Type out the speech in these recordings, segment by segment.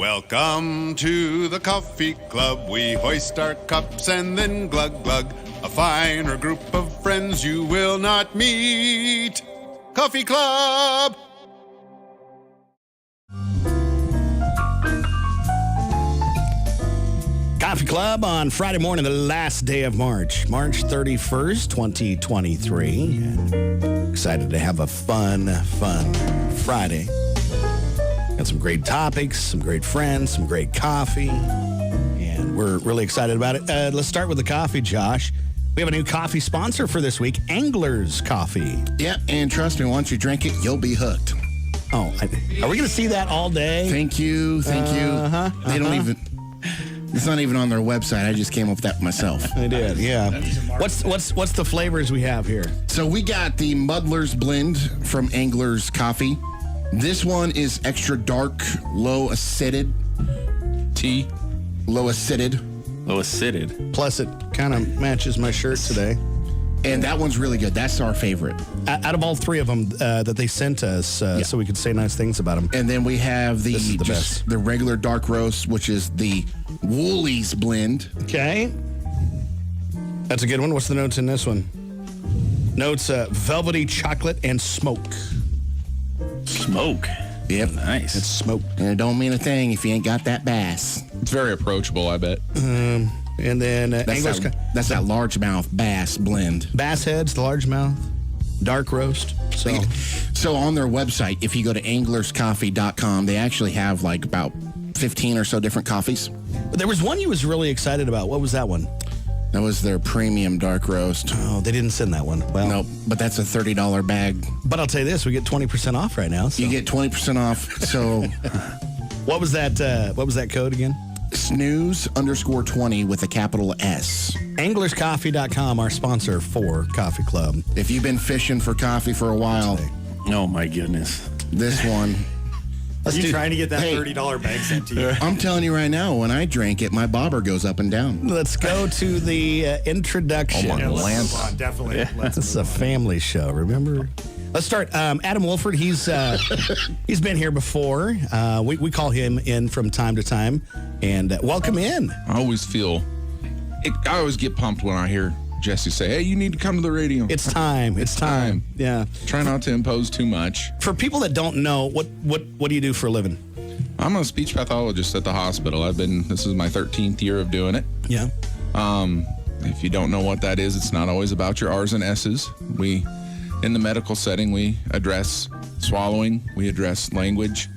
Welcome to the Coffee Club. We hoist our cups and then glug glug. A finer group of friends you will not meet. Coffee Club! Coffee Club on Friday morning, the last day of March 31st, 2023. And excited to have a fun Friday. Got some great topics, some great friends, some great coffee, and we're really excited about it. Let's start with the coffee, Josh. We have a new coffee sponsor for this week, Angler's Coffee. Yeah, and trust me, once you drink it, you'll be hooked. Oh, are we going to see that all day? Thank you. They don't even... It's not even on their website. I just came up with that myself. I did, yeah. What's the flavors we have here? So we got the Muddler's Blend from Angler's Coffee. This one is extra dark, low acided tea. Low acided. Plus, it kind of matches my shirt today. And that one's really good. That's our favorite. Out of all three of them that they sent us, so we could say nice things about them. And then we have the best. The regular dark roast, which is the Woolies Blend. Okay. That's a good one. What's the notes in this one? Notes, velvety chocolate and smoke. Smoke. Yep. Nice. It's smoke. And it don't mean a thing if you ain't got that bass. It's very approachable, I bet. And then That's that largemouth bass blend. Bass heads, the largemouth, dark roast. So on their website, if you go to anglerscoffee.com, they actually have like about 15 or so different coffees. But there was one you was really excited about. What was that one? That was their premium dark roast. Oh, they didn't send that one. Well, nope, but that's a $30 bag. But I'll tell you this, we get 20% off right now. So. You get 20% off. So What was that code again? SNOOZE_20 with a capital S. Anglerscoffee.com, our sponsor for Coffee Club. If you've been fishing for coffee for a while, Oh, my goodness. this one. Are you trying to get that $30 bag sent to you? I'm telling you right now, when I drink it, my bobber goes up and down. Let's go to the introduction. Yeah, let's move on, definitely. Yeah. This is a family show, remember? Let's start. Adam Wolford, he's been here before. We call him in from time to time. And welcome in. I always get pumped when I hear Jesse say, hey, you need to come to the radio. It's time. It's time. Yeah. Try not to impose too much. For people that don't know, what do you do for a living? I'm a speech pathologist at the hospital. This is my 13th year of doing it. Yeah. If you don't know what that is, it's not always about your R's and S's. In the medical setting, we address swallowing, we address language,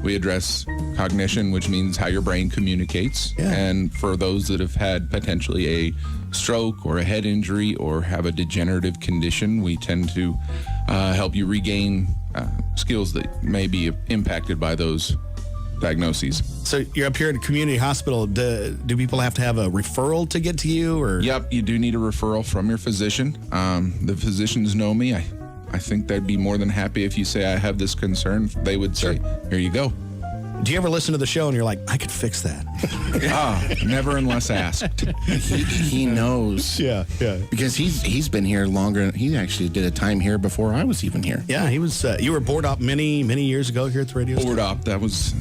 we address cognition, which means how your brain communicates. Yeah. And for those that have had potentially a stroke or a head injury or have a degenerative condition, we tend to help you regain skills that may be impacted by those diagnoses. So you're up here at a community hospital. Do people have to have a referral to get to you? Or? Yep, you do need a referral from your physician. The physicians know me. I think they'd be more than happy if you say, I have this concern. They would say, here you go. Do you ever listen to the show and you're like, I could fix that? Never unless asked. He knows. Yeah. Because he's been here longer. He actually did a time here before I was even here. Yeah, he was. You were board op many years ago here at the radio. Board op, that was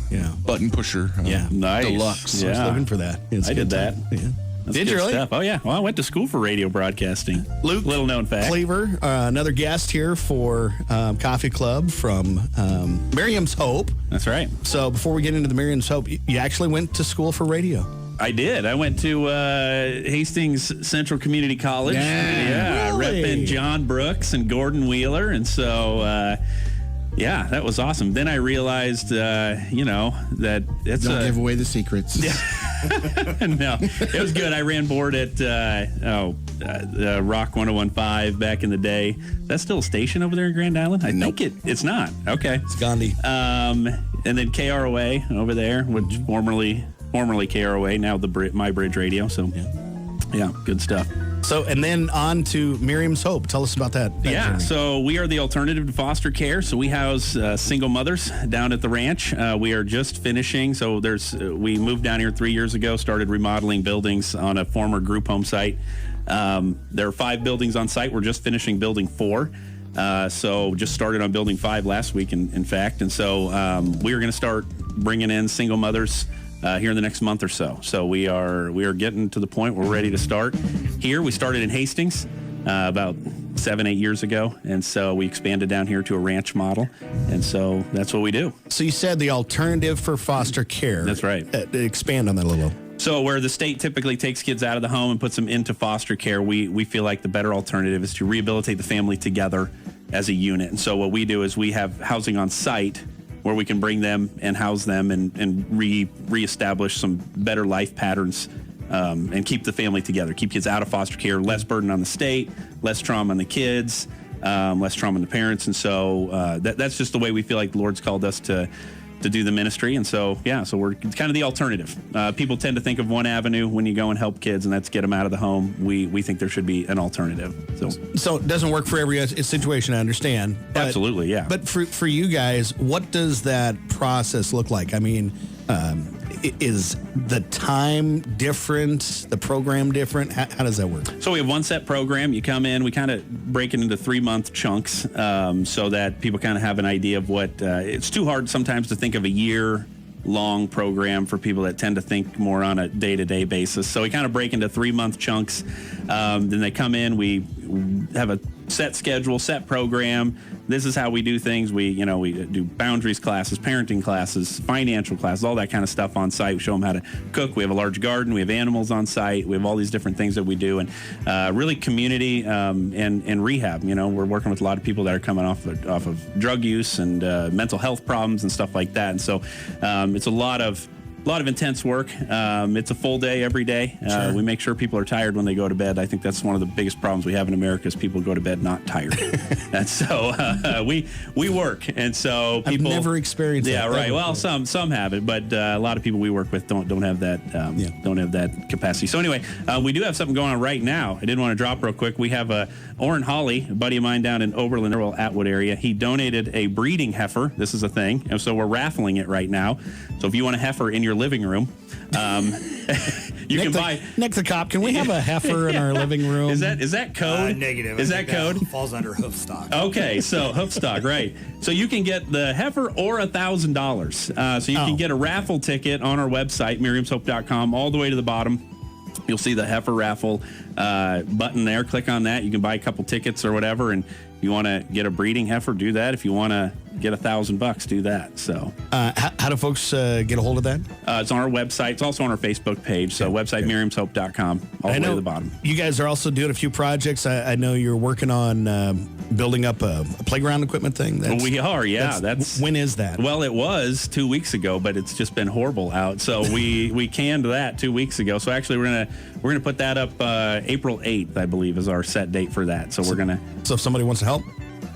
button pusher. Yeah, nice. Deluxe. Yeah. I was living for that. I did that. Yeah. That's Did you good really? Stuff. Oh, yeah. Well, I went to school for radio broadcasting. Luke, little known fact. Cleaver, another guest here for Coffee Club from Miriam's Hope. That's right. So before we get into the Miriam's Hope, you actually went to school for radio. I did. I went to Hastings Central Community College. Yeah, really? Repping John Brooks and Gordon Wheeler. And so, yeah, that was awesome. Then I realized, that it's Don't give away the secrets. Yeah. No, it was good. I ran board at Rock 101.5 back in the day. That's still a station over there in Grand Island? I think it's not. Okay. It's Gandhi. And then KROA over there, which formerly KROA, now My Bridge Radio. So, yeah, good stuff. So, and then on to Miriam's Hope. Tell us about that journey. So we are the alternative to foster care. So we house single mothers down at the ranch. We are just finishing. So we moved down here 3 years ago, started remodeling buildings on a former group home site. There are 5 buildings on site. We're just finishing building 4. So just started on building 5 last week, in fact. And so we are going to start bringing in single mothers here in the next month or so. So we are getting to the point where we're ready to start here. We started in Hastings about 7-8 years ago, and so we expanded down here to a ranch model, and so that's what we do. So you said the alternative for foster care. That's right. Expand on that a little. So where the state typically takes kids out of the home and puts them into foster care, we feel like the better alternative is to rehabilitate the family together as a unit. And so what we do is we have housing on site where we can bring them and house them and reestablish some better life patterns and keep the family together, keep kids out of foster care, less burden on the state, less trauma on the kids, less trauma on the parents. And so that's just the way we feel like the Lord's called us to do the ministry. And so, so we're kind of the alternative. People tend to think of one avenue when you go and help kids, and that's get them out of the home. We think there should be an alternative. So it doesn't work for every situation, I understand. But, absolutely, yeah. But for you guys, what does that process look like? I mean, is the time different, the program different? How does that work? So we have one set program. You come in, we kind of break it into 3-month chunks so that people kind of have an idea of what, it's too hard sometimes to think of a year-long program for people that tend to think more on a day-to-day basis. So we kind of break into 3-month chunks. Then they come in, we have a set schedule, set program. This is how we do things. We do boundaries classes, parenting classes, financial classes, all that kind of stuff on site. We show them how to cook. We have a large garden. We have animals on site. We have all these different things that we do, and really community and rehab. We're working with a lot of people that are coming off of drug use and mental health problems and stuff like that. And so it's a lot of intense work. It's a full day every day. Sure. We make sure people are tired when they go to bed. I think that's one of the biggest problems we have in America is people go to bed not tired. And so we work. And so people... I've never experienced that. Yeah, right. Well, some have it, but a lot of people we work with don't have that don't have that capacity. So anyway, we do have something going on right now. I did want to drop real quick. We have Orrin Hawley, a buddy of mine down in Oberlin, Atwood area. He donated a breeding heifer. This is a thing. And so we're raffling it right now. So if you want a heifer in your living room, you can buy. Nick the cop, can we have a heifer in our living room? Is that code? Negative. Is that code? Falls under hoof stock. Okay, so hoof stock, right? So you can get the heifer or $1,000. So you can get a raffle ticket on our website, miriamshope.com, all the way to the bottom. You'll see the heifer raffle button there. Click on that. You can buy a couple tickets or whatever, and if you want to get a breeding heifer, do that. If you want to get $1,000, do that. So, how do folks get a hold of that? It's on our website. It's also on our Facebook page. So, website miriamshope.com, all the way to the bottom. You guys are also doing a few projects. I know you're working on building up a playground equipment thing. We are, yeah. That's when is that? Well, it was 2 weeks ago, but it's just been horrible out. So we canned that 2 weeks ago. So actually, we're gonna put that up April 8th, I believe, is our set date for that. So we're gonna. So if somebody wants to help.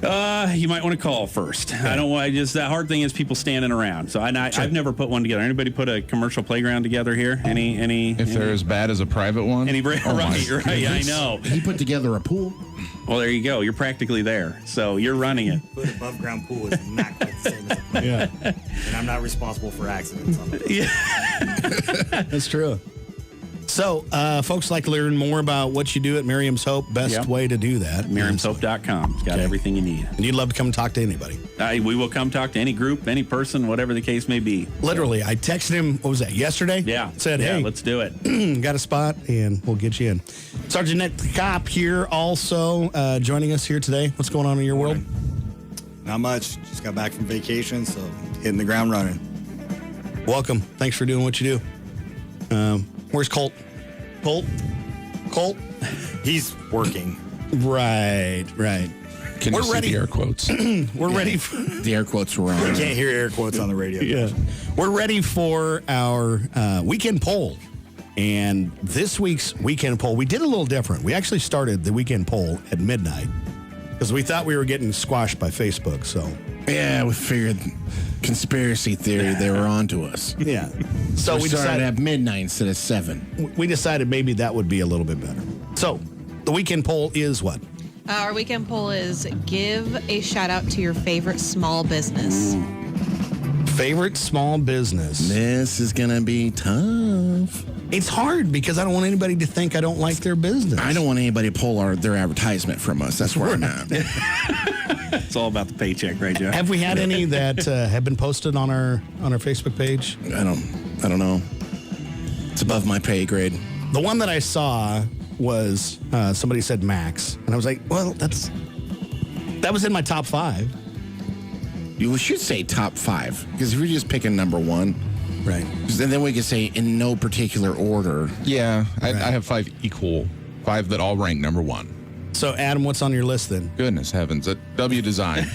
You might want to call first. Okay. I don't want. The hard thing is people standing around. So I've never put one together. Anybody put a commercial playground together here? If they're as bad as a private one. Right. I know. He put together a pool. Well, there you go. You're practically there. So you're running it. But above ground pool is not quite the same as a playground. Yeah. And I'm not responsible for accidents on it. Yeah. That's true. So, folks like to learn more about what you do at Miriam's Hope. Best way to do that. MiriamsHope.com. It's got everything you need. And you'd love to come talk to anybody. We will come talk to any group, any person, whatever the case may be. Literally, I texted him, what was that, yesterday? Yeah. Said, hey, let's do it. Got a spot, and we'll get you in. Sergeant Nick the Cop here also joining us here today. What's going on in your world? Not much. Just got back from vacation, so hitting the ground running. Welcome. Thanks for doing what you do. Where's Colt? Colt? He's working. Right. Can you see the air quotes? We're ready for... The air quotes were on. You can't hear air quotes on the radio. Yeah. We're ready for our weekend poll. And this week's weekend poll, we did a little different. We actually started the weekend poll at midnight because we thought we were getting squashed by Facebook, so... Yeah, we figured conspiracy theory, they were on to us. Yeah. So we decided at midnight instead of 7. We decided maybe that would be a little bit better. So the weekend poll is what? Our weekend poll is give a shout out to your favorite small business. Favorite small business. This is going to be tough. It's hard because I don't want anybody to think I don't like their business. I don't want anybody to pull their advertisement from us. That's where I'm at. It's all about the paycheck, right, Joe? Have we had any that have been posted on our Facebook page? I don't know. It's above my pay grade. The one that I saw was somebody said Max, and I was like, well, that was in my top 5. You should say top 5, because if you're just picking number 1, right? And then we could say in no particular order. Yeah, I have 5 equal, 5 that all rank number 1. So, Adam, what's on your list then? Goodness heavens, a W Design.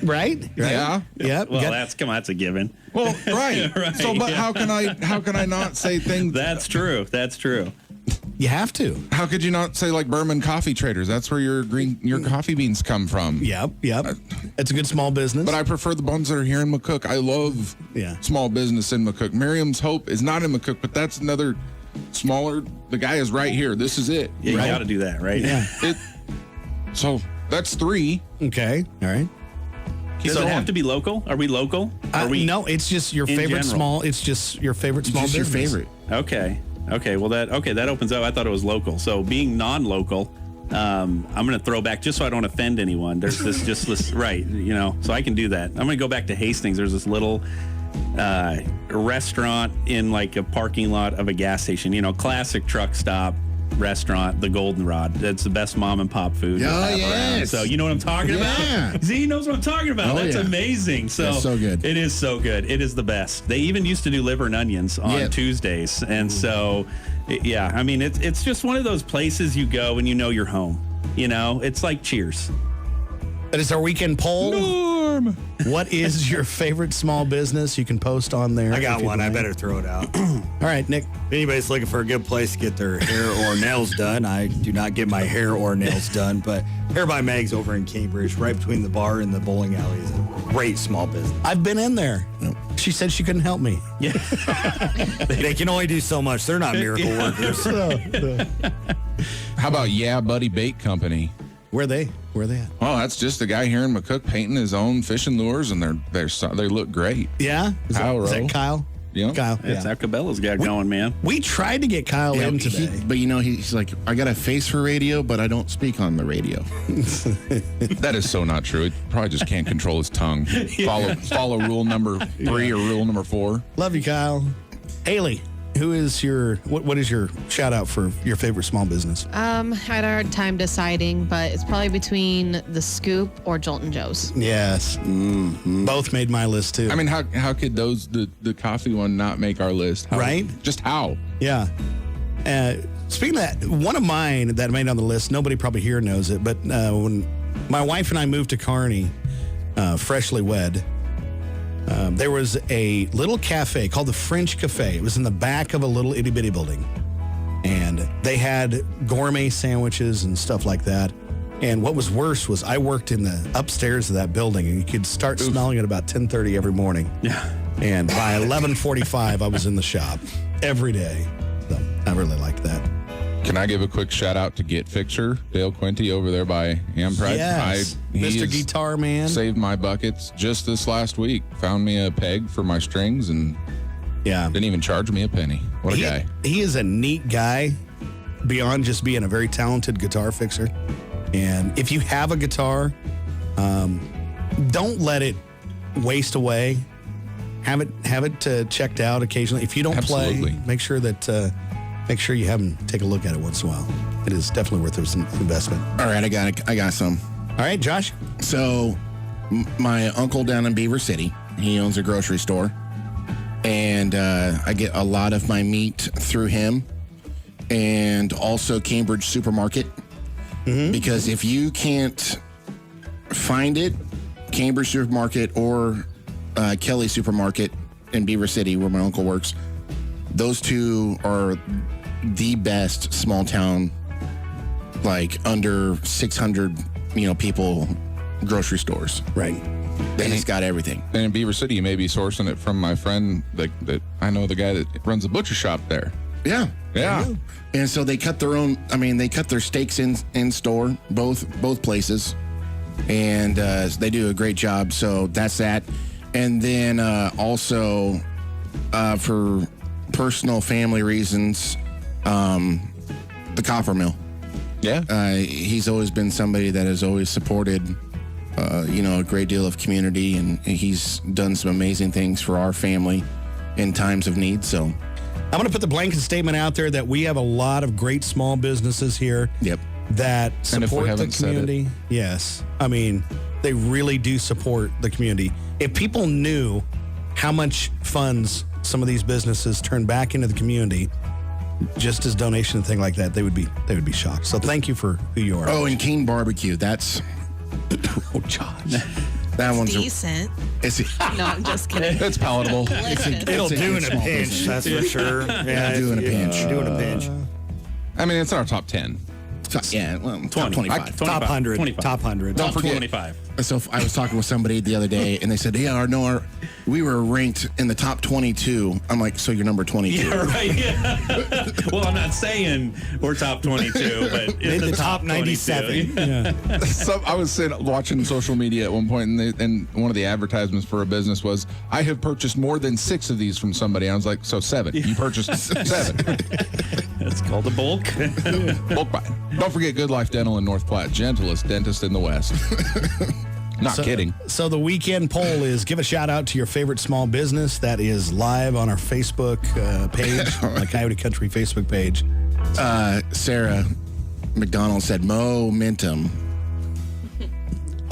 Right? Yeah. Yeah. Well, that's a given. Well, right. Right, So, but how can I not say things? That's true. That's true. You have to. How could you not say like Berman Coffee Traders? That's where your coffee beans come from. Yep. It's a good small business. But I prefer the ones that are here in McCook. I love small business in McCook. Miriam's Hope is not in McCook, but that's another smaller. The guy is right here. This is it. Yeah, you got to do that, right? Yeah. So that's 3. Okay. All right. Does it have to be local? Are we local? No, it's just your favorite general? It's just your favorite small Just business. your favorite. Okay. Well, that opens up. I thought it was local. So being non-local, I'm going to throw back just so I don't offend anyone. There's this right, so I can do that. I'm going to go back to Hastings. There's this little restaurant in like a parking lot of a gas station. Classic truck stop restaurant, the Goldenrod. That's the best mom and pop food. Oh, around. yes. So you know what I'm talking about? See, he knows what I'm talking about. Oh, That's yeah. amazing. So It's so good. It is so good. It is the best. They even used to do liver and onions on Tuesdays. And so, I mean, it's just one of those places you go and you know you're home. It's like Cheers. That is our weekend poll. Norm. What is your favorite small business? You can post on there. I got if you'd one. I like. better throw it out. All right, Nick. If anybody's looking for a good place to get their hair or nails done, I do not get my hair or nails done, but Hair by Meg's over in Cambridge, right between the bar and the bowling alley, is a great small business. I've been in there. She said she couldn't help me. Yeah. They can only do so much. They're not miracle workers. How about Yeah Buddy Bait Company? Where are they at? Oh, that's just a guy here in McCook painting his own fishing lures, and they look great. Yeah? Is that Kyle? Yeah. Kyle. That's how Cabela's got going, man. We tried to get Kyle in today. But he's like, I got a face for radio, but I don't speak on the radio. That is so not true. He probably just can't control his tongue. Follow rule number 3 or rule number 4. Love you, Kyle. Haley, who is what is your shout out for your favorite small business? I had a hard time deciding, but it's probably between The Scoop or Jolton Joe's. Yes. Mm-hmm. Both made my list too. I mean, how could the coffee one not make our list? How? Right? Just how? Yeah. Speaking of that, one of mine that made on the list, nobody probably here knows it, but when my wife and I moved to Kearney, freshly wed, there was a little cafe called the French Cafe. It was in the back of a little itty bitty building. And they had gourmet sandwiches and stuff like that. And what was worse was I worked in the upstairs of that building, and you could start smelling it about 10:30 every morning. Yeah. And by 11:45, I was in the shop every day. So I really liked that. Can I give a quick shout out to Get Fixer, Dale Quinty over there by Ampride? Yes. He Mr. has Guitar Man. saved my buckets just this last week. Found me a peg for my strings and Yeah. didn't even charge me a penny. What a guy. He is a neat guy beyond just being a very talented guitar fixer. And if you have a guitar, don't let it waste away. Have it checked out occasionally. If you don't Absolutely. play, make sure you have him take a look at it once in a while. It is definitely worth some investment. All right, I got some. All right, Josh. So, my uncle down in Beaver City, he owns a grocery store, and I get a lot of my meat through him, and also Cambridge Supermarket. Because if you can't find it, Cambridge Supermarket or Kelly Supermarket in Beaver City, where my uncle works, those two are the best small town, like under 600, people, grocery stores. Right. They just got everything. And in Beaver City, you may be sourcing it from my friend that I know, the guy that runs the butcher shop there. Yeah. Yeah. And so they cut their own. They cut their steaks in store, both places, and they do a great job. So that's that. And then also for personal family reasons, the Copper Mill. Yeah. He's always been somebody that has always supported a great deal of community, and he's done some amazing things for our family in times of need. So I'm going to put the blanket statement out there that we have a lot of great small businesses here. Yep. That And if we support the haven't said it. community. Yes. I mean, they really do support the community. If people knew how much funds some of these businesses turn back into the community, just as donation and thing like that, they would be shocked. So thank you for who you are. Oh, and King Barbecue. That's Oh, Josh. that one's Decent. it's No, I'm just kidding. It's palatable. Delicious. It'll It's a do good in a small pinch, business. that's for sure. Yeah, do in a pinch. Do in a pinch. I mean, it's in our top 10. yeah, well, top 25. Top 100. 25. Top 100. Don't forget. 25. So I was talking with somebody the other day, and they said, we were ranked in the top 22. I'm like, so you're number 22. Yeah, right. Yeah. Well, I'm not saying we're top 22, but In it's the top 97. 22. So I was watching social media at one point, and one of the advertisements for a business was, I have purchased more than 6 of these from somebody. I was like, so 7. You purchased 7. It's called a bulk. Bulk buy. Don't forget Good Life Dental in North Platte, gentlest dentist in the West. Not kidding. So the weekend poll is give a shout out to your favorite small business. That is live on our Facebook page, the Coyote Country Facebook page. Sarah McDonald said momentum.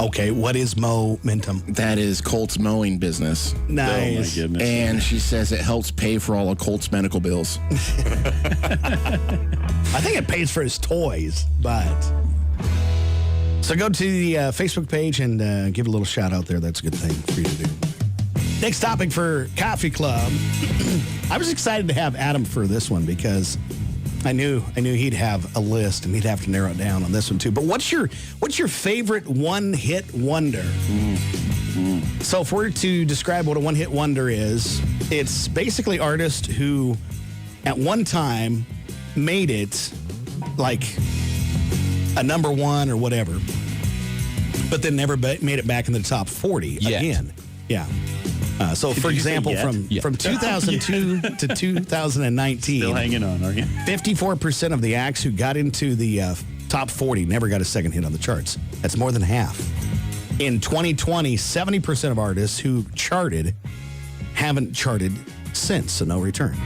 Okay, what is momentum? That is Colt's mowing business. Nice. Oh, my goodness. And she says it helps pay for all of Colt's medical bills. I think it pays for his toys, but... So go to the Facebook page and give a little shout out there. That's a good thing for you to do. Next topic for Coffee Club. I was excited to have Adam for this one because I knew he'd have a list and he'd have to narrow it down on this one too. But what's your favorite one-hit wonder? So if we're to describe what a one-hit wonder is, it's basically artists who at one time made it like a number one or whatever, but then never made it back in the top 40 again. Yeah. So, for example, from 2002 to 2019, Still hanging on, are you? 54% of the acts who got into the top 40 never got a second hit on the charts. That's more than half. In 2020, 70% of artists who charted haven't charted since, so no return.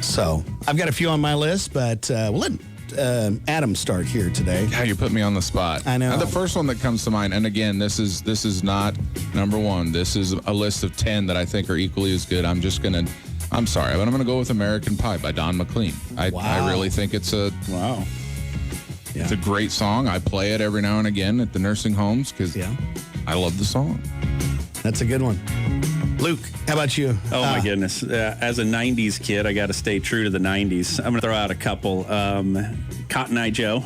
So, I've got a few on my list, but we'll let Adam start here today. How you put me on the spot. I know. The first one that comes to mind, and again, this is not number one. This is a list of 10 that I think are equally as good. I'm sorry, but I'm gonna go with American Pie by Don McLean. I really think it's a It's a great song. I play it every now and again at the nursing homes because I love the song. That's a good one. Luke, how about you? Oh, my goodness. As a 90s kid, I got to stay true to the 90s. I'm going to throw out a couple. Cotton Eye Joe.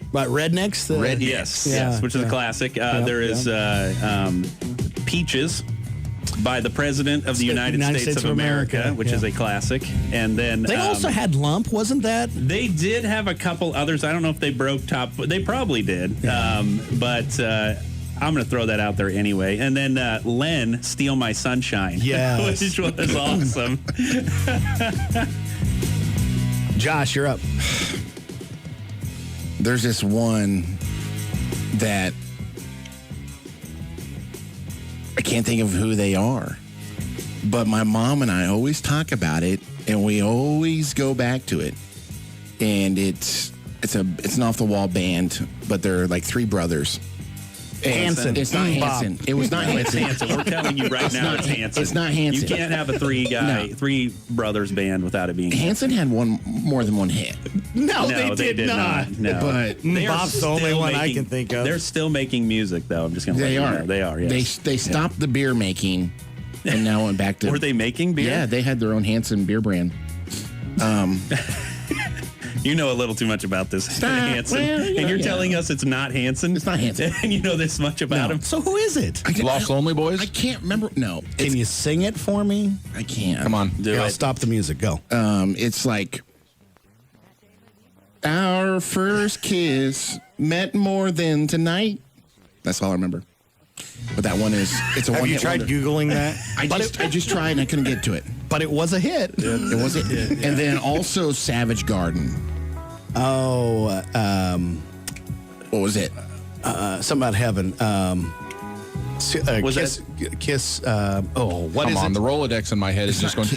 About Rednecks? Yes, which is a classic. There is Peaches by the President of the United States of America, which is a classic. And then they also had Lump, wasn't that? They did have a couple others. I don't know if they broke top. They probably did. But I'm going to throw that out there anyway. And then Len, Steal My Sunshine. Yes. Which was awesome. Josh, you're up. There's this one that I can't think of who they are, but my mom and I always talk about it, and we always go back to it. And it's an off the wall band, but they're like 3 brothers. Hanson. It's not Hanson. It was not Hanson. Hanson. We're telling you right now, it's Hanson. It's not Hanson. You can't have a 3 brothers band without it being Hanson had more than one hit. No, they did not. No. But They are Bob's the only still one I making- can think of. They're still making music, though. I'm just going to let you know. They are, yes. They stopped the beer making and now went back to... Were they making beer? Yeah, they had their own Hanson beer brand. You know a little too much about this Hanson. Well, and you're telling us it's not Hanson? It's not Hanson. And you know this much about him? So who is it? Lost Lonely Boys? I can't remember. No. Can you sing it for me? I can't. Come on. Do Here, I'll it. stop the music. Go. It's like our first kiss meant more than tonight. That's all I remember. But that one is, it's a Have one you hit tried wonder. Googling that? I just tried and I couldn't get to it. But it was a hit. It was it. And then also Savage Garden. Oh, What was it? Something about heaven. Was Kiss. What Come is on, it? the Rolodex in my head is just going.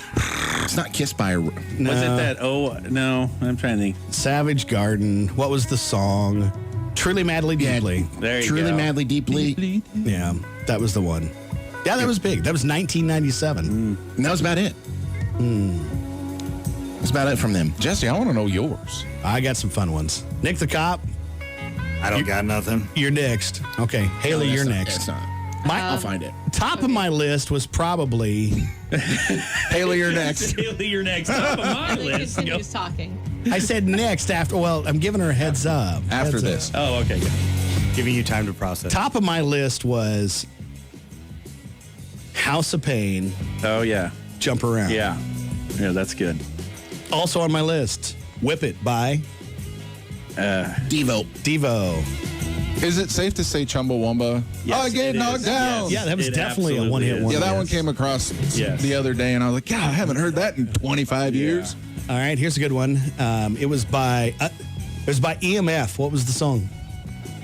It's not Kissed by a... Was it that? Oh, no. I'm trying to think. Savage Garden. What was the song? Truly, Madly, Deeply. There you Truly, go. Madly, Deeply. Yeah, that was the one. Yeah, that was big. That was 1997. And that was about it. That's about it from them. Jesse, I want to know yours. I got some fun ones. Nick the Cop, I don't got nothing. you're next. Okay, Haley, No, you're that's not- next. That's not. My I'll find it. top of my list was probably Haley, you're next. Haley, you're next. Top of my He list. continues talking. I said next after. Well, I'm giving her a heads up. After Heads this. up. Oh, okay. Good. Giving you time to process. Top of my list was House of Pain, Oh, yeah. Jump Around. Yeah. Yeah, that's good. Also on my list, Whip It by Devo. Devo. Is it safe to say Chumbawamba? Yes, I get it knocked is. down. Yeah, that was It definitely a absolutely one-hit is. wonder. Yeah, that one Yes. came across Yes. the other day, and I was like, God, I haven't heard that in 25 years. All right, here's a good one. It was by EMF. What was the song?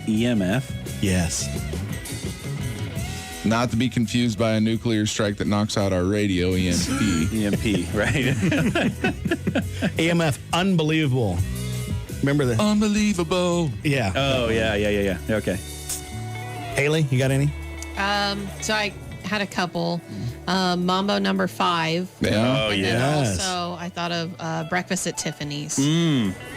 EMF. Yes. Not to be confused by a nuclear strike that knocks out our radio, EMP. EMP, right? EMF, Unbelievable. Remember the? Unbelievable. Yeah. Oh, yeah. Okay. Haley, you got any? So I had a couple. Mambo number 5. Yeah. Oh, And yeah. then Yes. also I thought of Breakfast at Tiffany's.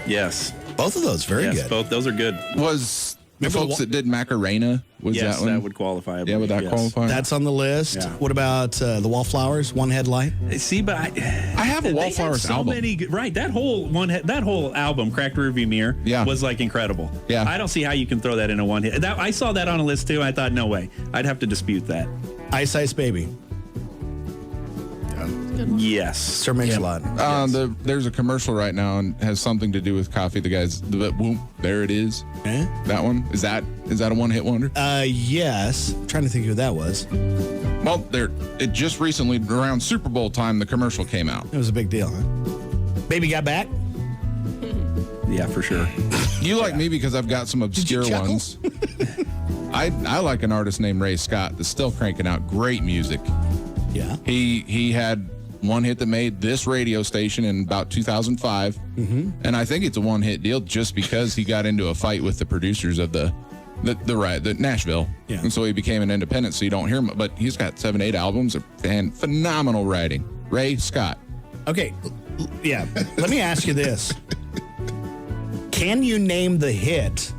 Yes. Both of those, very Yes, good. both. Those are good. Was the Remember the folks wa- that did Macarena? Was Yes, that one? that would qualify. I Yeah, believe, would that yes. qualify? That's on the list. Yeah. What about the Wallflowers, One Headlight? See, but I have a they had Wallflowers so album. many good- right, that whole album, Cracked Rearview Mirror, Yeah. was like incredible. Yeah. I don't see how you can throw that in a one hit. I saw that on a list too. I thought, no way. I'd have to dispute that. Ice Ice Baby, Yes. Sir Mix-a-Lot. There's a commercial right now and has something to do with coffee. The guy's whoop, there it is. Eh? That one is that a one-hit wonder? Yes. I'm trying to think who that was. Well, it just recently around Super Bowl time the commercial came out. It was a big deal, huh? Baby Got Back. Yeah, for sure. You like me because I've got some obscure chuckle? ones. I like an artist named Ray Scott that's still cranking out great music. Yeah. He had one hit that made this radio station in about 2005, and I think it's a one-hit deal just because he got into a fight with the producers of the Nashville, Yeah. and so he became an independent. So you don't hear him, but he's got 7-8 albums and phenomenal writing. Ray Scott. Okay. Yeah. Let me ask you this. Can you name the hit?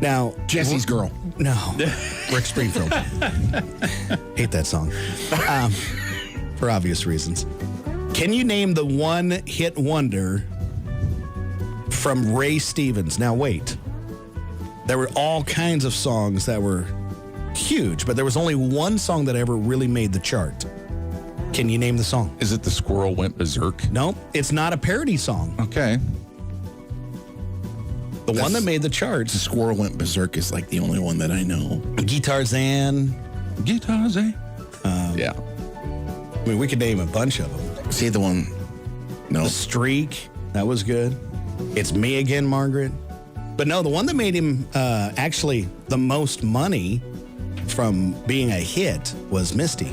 Now, Jesse's Girl. no. Rick Springfield. Hate that song. For obvious reasons. Can you name the one hit wonder from Ray Stevens? Now, wait. There were all kinds of songs that were huge, but there was only one song that ever really made the chart. Can you name the song? Is it The Squirrel Went Berserk? No, it's not a parody song. Okay. The one that made the The charts. Squirrel Went Berserk is like the only one that I know. Guitar Zan. Guitars, eh? Yeah. I mean, we could name a bunch of them. See the one? No. The Streak. That was good. It's Me Again, Margaret. But no, the one that made him actually the most money from being a hit was Misty.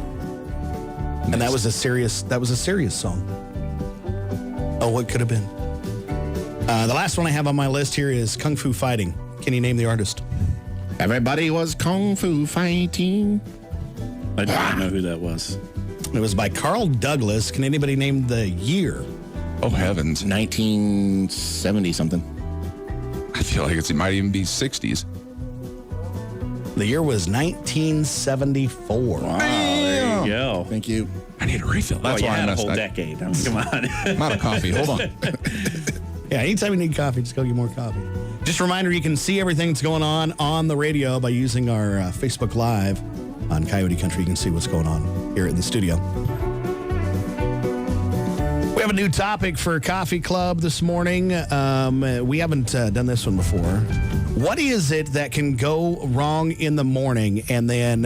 And that was a serious song. Oh, what could have been? The last one I have on my list here is Kung Fu Fighting. Can you name the artist? Everybody was kung fu fighting. I don't know who that was. It was by Carl Douglas. Can anybody name the year? Oh, heavens. 1970 something. I feel like it might even be 60s. The year was 1974. Wow, there you go. Thank you. I need a refill. That's you why I had a messed whole up. decade. I mean, come on. I'm out of coffee. Hold on. Yeah, anytime you need coffee, just go get more coffee. Just a reminder, you can see everything that's going on the radio by using our Facebook Live on Coyote Country. You can see what's going on here in the studio. We have a new topic for Coffee Club this morning. We haven't done this one before. What is it that can go wrong in the morning and then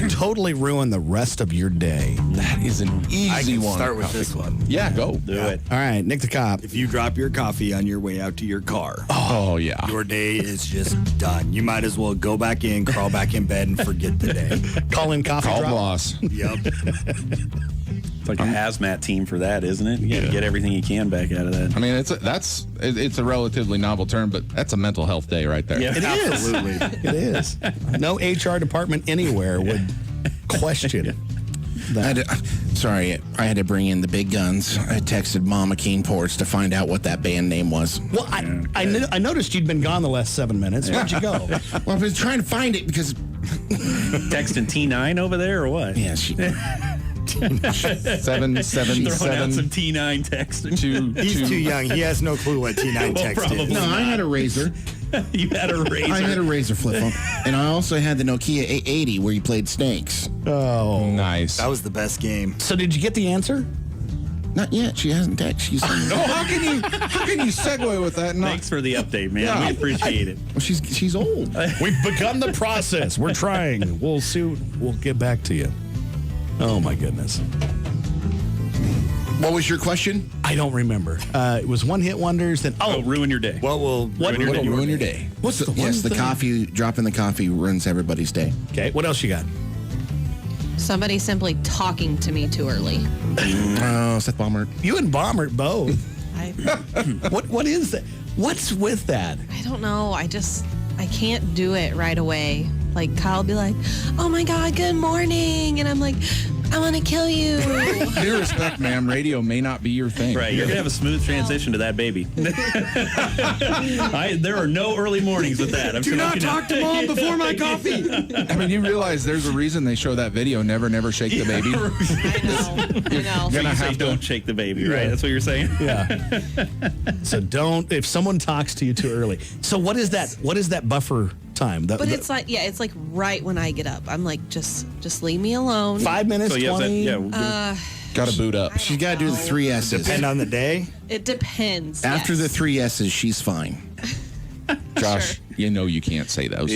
totally ruin the rest of your day? That is an easy I can one. start with this one. Yeah, go. Do it. All right, Nick the Cop. If you drop your coffee on your way out to your car, Oh, yeah. your day is just done. You might as well go back in, crawl back in bed, and forget the day. Call in coffee Call drop. boss. Yep. It's like a hazmat team for that, isn't it? You got to get everything you can back out of that. I mean, it's a relatively novel term, but that's a mental health day right there. Yeah. It is. Absolutely. It is. No HR department anywhere would question that. I had to bring in the big guns. I texted Mama Keenports to find out what that band name was. Well, I noticed you'd been gone the last 7 minutes. Where'd you go? Well, I was trying to find it because, Texting T9 over there or what? yeah, she. 777 Throwing out some T9 texting. He's too young. He has no clue what T9 text probably. is. No, I had a Razor. You had a razor. I had a Razor flip phone, and I also had the Nokia 880 where you played snakes. Oh. Nice. That was the best game. So did you get the answer? Not yet. She hasn't texted. She's How can you segue with that? Thanks for the update, man. We appreciate it. well, she's old. We've begun the process. We're trying. We'll see. We'll get back to you. Oh, my goodness. What was your question? I don't remember. It was one hit wonders. Then Oh, ruin your day. What will Ruin your day. What's the one Yes, the thing? coffee. Dropping the coffee ruins everybody's day. Okay. What else you got? Somebody simply talking to me too early. Oh, Seth Ballmer. You and Bomber both. I What is that? What's with that? don't know. I can't do it right away. Like Kyle be like, "Oh my God, good morning," and I'm like, "I want to kill you." Due respect, ma'am, radio may not be your thing. Right, you're gonna have a smooth transition to that baby. There are no early mornings with that. Do not talk to mom before my coffee. I mean, you realize there's a reason they show that video, never shake the baby. I know. So you Gonna say have to- don't shake the baby, right? That's what you're saying. Yeah. So don't. If someone talks to you too early. So what is that? What is that buffer time? But it's like, yeah, it's like right when I get up. I'm like, just leave me alone. 5 minutes. So you have that, 20. yeah. Got to boot up. She's got to do the 3 S's. Depend on the day. It depends. After yes. the 3 S's, she's fine. Josh, you know you can't say those.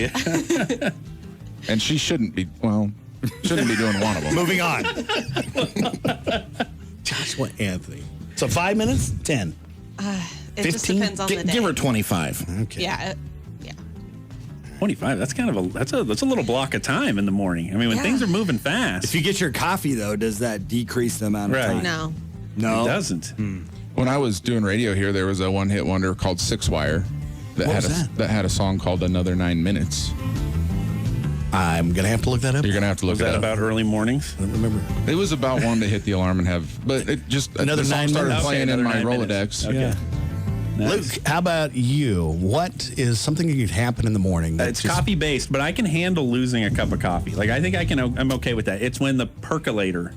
And she shouldn't be doing one of them. Moving on. Joshua Anthony. So 5 minutes. 10. It just 15? depends on the day. Give her 25. Okay. Yeah. 25. That's kind of that's a little block of time in the morning. I mean, when Yeah. things are moving fast, If you get your coffee, though, does that decrease the amount of Right. time? No. No. it doesn't. When I was doing radio here, there was a one-hit wonder called Six Wire that What had was that? had a song called Another 9 Minutes. I'm gonna have to look that up. You're gonna have to look Was it that up. about early mornings? I don't remember. It was about one to hit the alarm and have, but it just Another the song 9 started minutes. playing Okay, in my another 9 Rolodex. minutes. Okay. Yeah. Nice. Luke, how about you? What is something that could happen in the morning? that It's just- coffee based, but I can handle losing a cup of coffee. Like I think I'm okay with that. It's when the percolator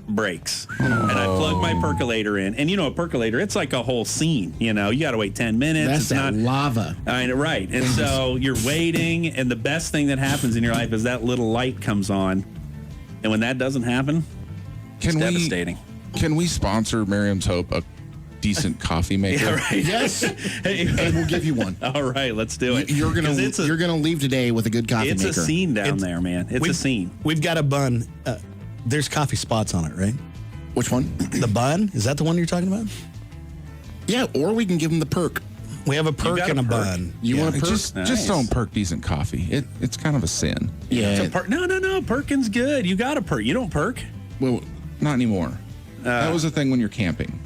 breaks and I plug my percolator in, and a percolator, it's like a whole scene. You got to wait 10 minutes. That's It's that not lava. I know, right? And so you're waiting, and the best thing that happens in your life is that little light comes on, and when that doesn't happen, it's devastating. Can we sponsor Miriam's Hope a decent coffee maker? Yeah, right. Yes. Hey, And we'll give you one. all right, let's do it. You're 'Cause gonna leave today with a good coffee it's maker. a scene down there, man. It's a scene. We've got a bun. There's coffee spots on it, right? Which one? The bun? Is that the one you're talking about? Yeah, or we can give them the perk. We have a perk got a and a perk. bun. You want a perk? Just Nice. don't perk decent coffee. It's kind of a sin. Yeah. No. Perkin's good. You got to perk. You don't perk. Well, not anymore. That was a thing when you're camping.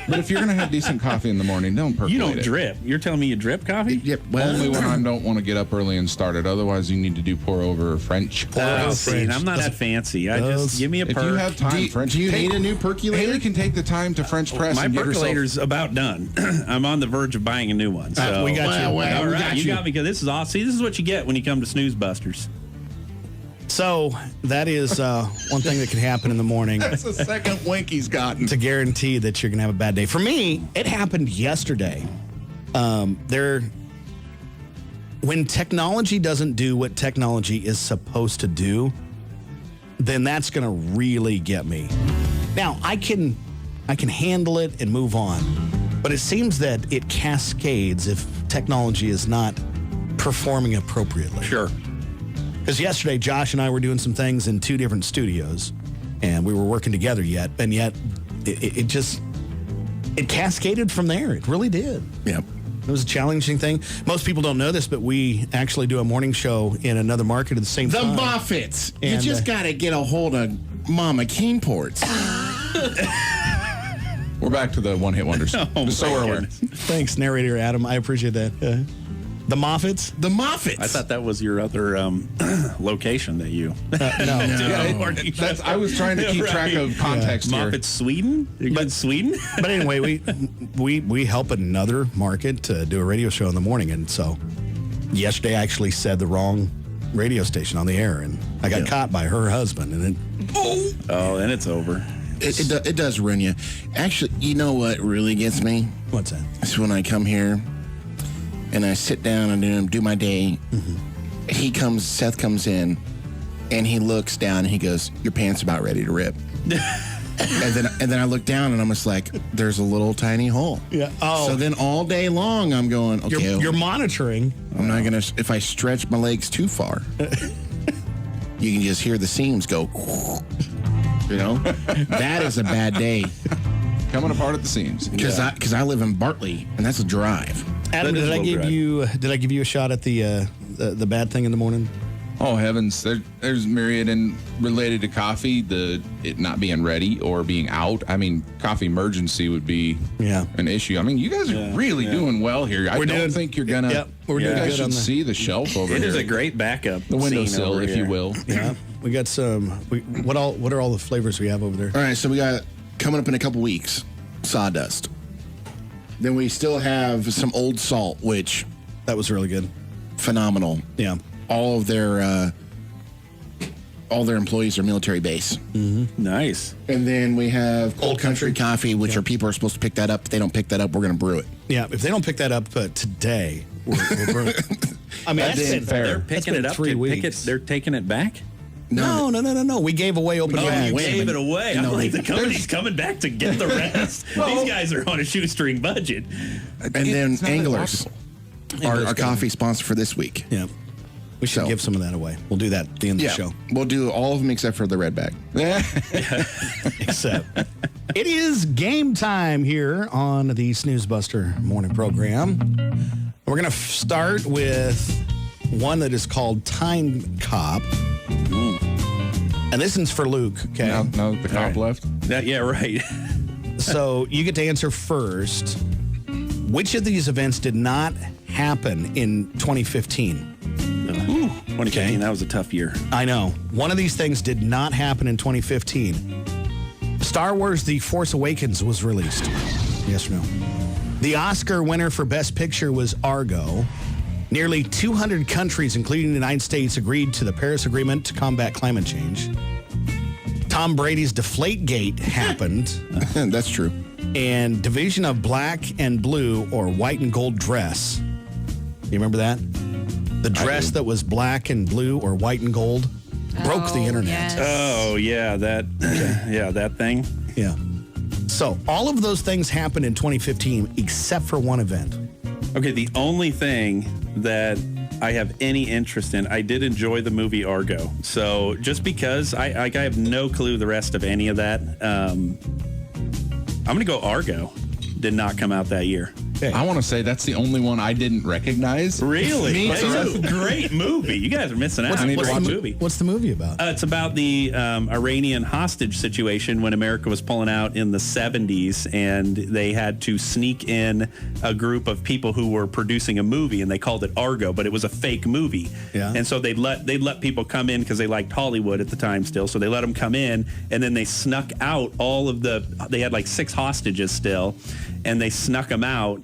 But if you're going to have decent coffee in the morning, don't percolate You don't it. drip. You're telling me you drip coffee? Yep. Well, Only when I don't want to get up early and start it. Otherwise, you need to do pour over or French. See, I'm not that fancy. I just give me a If perk. you have time, French. do you need a new percolator? Haley can take the time to French press My and get herself. percolator's about done. I'm on the verge of buying a new one. So we got you. Well, All we right, got you got me because this is awesome. See, this is what you get when you come to SNOOZEBUSTERS. So that is one thing that can happen in the morning That's the second wink he's gotten. to guarantee that you're going to have a bad day. For me, it happened yesterday. When technology doesn't do what technology is supposed to do, then that's going to really get me. Now, I can handle it and move on, but it seems that it cascades if technology is not performing appropriately. Sure. Because yesterday, Josh and I were doing some things in 2 different studios, and we were working together yet it cascaded from there. It really did. Yep. It was a challenging thing. Most people don't know this, but we actually do a morning show in another market at the same The time. Buffets. You And, just got to get a hold of Mama Keenports. We're back to the one-hit wonders. So are we. Thanks, narrator Adam. I appreciate that. The Moffats? The Moffats. I thought that was your other location that you. No. I was trying to keep track of context here. Moffat, Sweden? You're good in Sweden? But anyway, we help another market to do a radio show in the morning, and so yesterday I actually said the wrong radio station on the air, and I got caught by her husband, and then And it's over. It does ruin you. Actually, you know what really gets me? what's that? It's when I come here and I sit down and do my day. Seth comes in, and he looks down and he goes, "Your pants about ready to rip." and then I look down and I'm just like, there's a little tiny hole. Yeah. Oh. So then all day long I'm going, okay, You're monitoring. I'm not gonna. If I stretch my legs too far, you can just hear the seams go. You know, that is a bad day Coming apart at the seams. because I live in Bartley and that's a drive. Adam, That is did I low give drive. you a shot at the bad thing in the morning? Oh heavens! There's myriad and related to coffee, it not being ready or being out. I mean, coffee emergency would be an issue. I mean, you guys are really doing well here. I don't think you're gonna. Yep, we're you doing guys good should on the- see the shelf over It here. is a great backup. the windowsill, if you will. Yeah, we got some. What are all the flavors we have over there? All right, so we got coming up in a couple weeks, sawdust. Then we still have some old salt, which That was really good. phenomenal. Yeah. All their employees are military base. Nice. And then we have Cold Country Coffee, which people are supposed to pick that up. If they don't pick that up, we're going to brew it. Yeah, if they don't pick that up today, we're burning. I mean, that's been They're That's picking been it up 3 to pick it. weeks. They're taking it back. No. We gave away open bags. You gave it away. I'm like, the company's coming back to get the rest. These guys are on a shoestring budget. And then It's not Anglers, our coffee sponsor for this week. Yeah. We should So- give some of that away. We'll do that at the end of the show. We'll do all of them except for the red bag. Except it is game time here on the SNOOZEBUSTER morning program. We're going to start with one that is called Time Cop. And this one's for Luke, okay? Now the cop left. Yeah, right. So you get to answer first. Which of these events did not happen in 2015? 2015, that was a tough year. I know. One of these things did not happen in 2015. Star Wars The Force Awakens was released. Yes or no? The Oscar winner for Best Picture was Argo. Nearly 200 countries, including the United States, agreed to the Paris Agreement to combat climate change. Tom Brady's Deflategate happened. That's true. And division of black and blue or white and gold dress. You remember that? The dress that was black and blue or white and gold broke the internet. Yes. Oh, yeah, that thing. Yeah. So all of those things happened in 2015 except for one event. Okay, the only thing that I have any interest in, I did enjoy the movie Argo. So just because I have no clue the rest of any of that, I'm going to go Argo. Did not come out that year. I want to say that's the only one I didn't recognize. Really? Me It's too. a great movie. You guys are missing out. I need to watch the it. movie. What's the movie about? It's about the Iranian hostage situation when America was pulling out in the 70s, and they had to sneak in a group of people who were producing a movie, and they called it Argo, but it was a fake movie. Yeah. And so they'd let people come in because they liked Hollywood at the time still. So they let them come in, and then they snuck out they had like 6 hostages still, and they snuck them out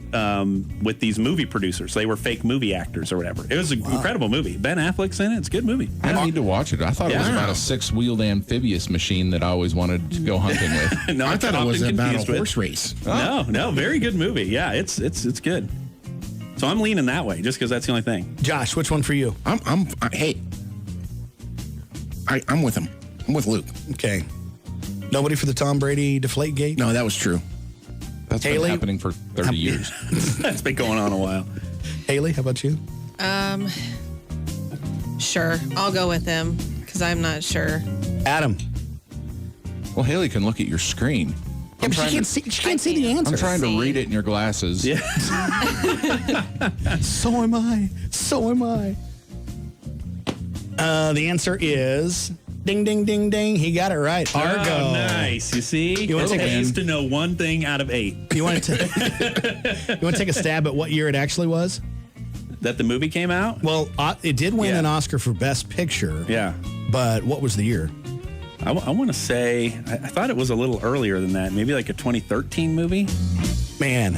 with these movie producers. They were fake movie actors or whatever. It was an incredible movie. Ben Affleck's in it. It's a good movie. I need to watch it. I thought it was about a 6-wheeled amphibious machine that I always wanted to go hunting with. No, I thought it was often about a confused with- horse race. No, very good movie. Yeah, it's good. So I'm leaning that way just because that's the only thing. Josh, which one for you? I'm with him. I'm with Luke. Okay. Nobody for the Tom Brady Deflategate? No, that was true. That's Haley? been happening for 30 years. That's been going on a while. Haley, how about you? Sure. Sure. I'll go with him because I'm not sure. Adam. Well, Haley can look at your screen. Yeah, but she can't see the answer. I'm trying to read it in your glasses. Yeah. So am I. The answer is ding, ding, ding, ding. He got it right. Argo. Oh, nice. You see? You want to I used to know one thing out of 8. You want to take a stab at what year it actually was? That the movie came out? Well, it did win an Oscar for Best Picture. Yeah. But what was the year? I want to say, I thought it was a little earlier than that. Maybe like a 2013 movie. Man,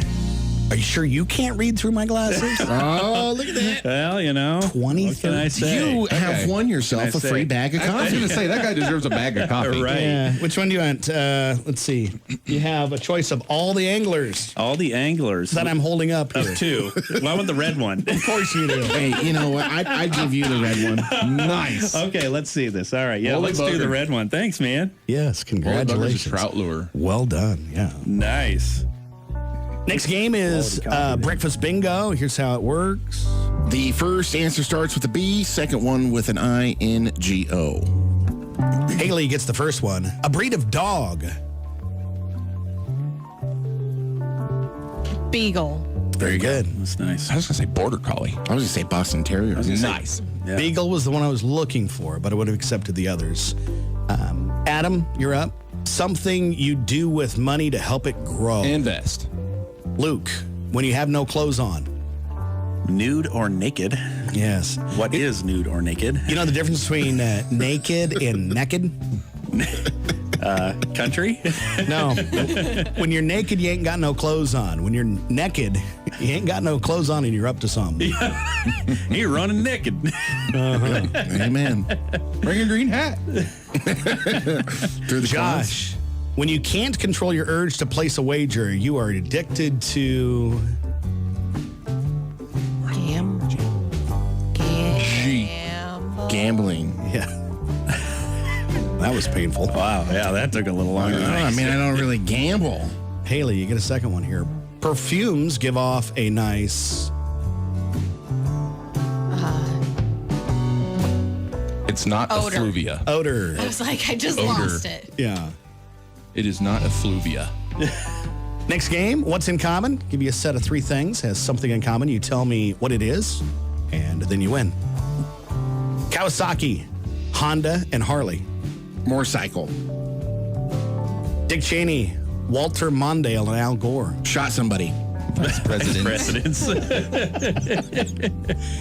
are you sure you can't read through my glasses? Oh, look at that. Well, you know. 2013. What can I say? You have won yourself a free bag of I was coffee. going to say, that guy deserves a bag of coffee. Right. Yeah. Which one do you want? Let's see. You have a choice of all the anglers All the anglers. that I'm holding up here. Of 2. Well, I want the red one. Of course you do. Hey, you know what? I'd give you the red one. Nice. Okay, let's see this. All right. Yeah, Holy let's do the bugger. red one. Thanks, man. Yes, Holy bugger's a congratulations. trout lure. Well done. Yeah. Nice. Next game is Breakfast Bingo. Here's how it works. The first answer starts with a B, second one with an INGO. Haley gets the first one. A breed of dog. Beagle. Very good. That's nice. I was going to say border collie. I was going to say Boston Terrier. Nice. Yeah. Beagle was the one I was looking for, but I would have accepted the others. Adam, you're up. Something you do with money to help it grow. Invest. Luke, when you have no clothes on. Nude or naked? Yes. What is nude or naked? You know the difference between naked and naked? Country? No. When you're naked, you ain't got no clothes on. When you're naked, you ain't got no clothes on and you're up to something. You're running naked. Amen. Bring a green hat. Through the clouds. Josh, when you can't control your urge to place a wager, you are addicted to... Gambling. Yeah. That was painful. Wow. Yeah, that took a little longer. I mean, I don't really gamble. Haley, you get a second one here. Perfumes give off a nice... It's not Odor. effluvia. odor. I was like, I just lost it. Yeah. It is not effluvia. Next game, what's in common? Give you a set of 3 things, has something in common. You tell me what it is, and then you win. Kawasaki, Honda, and Harley. Motorcycle. Dick Cheney, Walter Mondale, and Al Gore. Shot somebody. Presidents.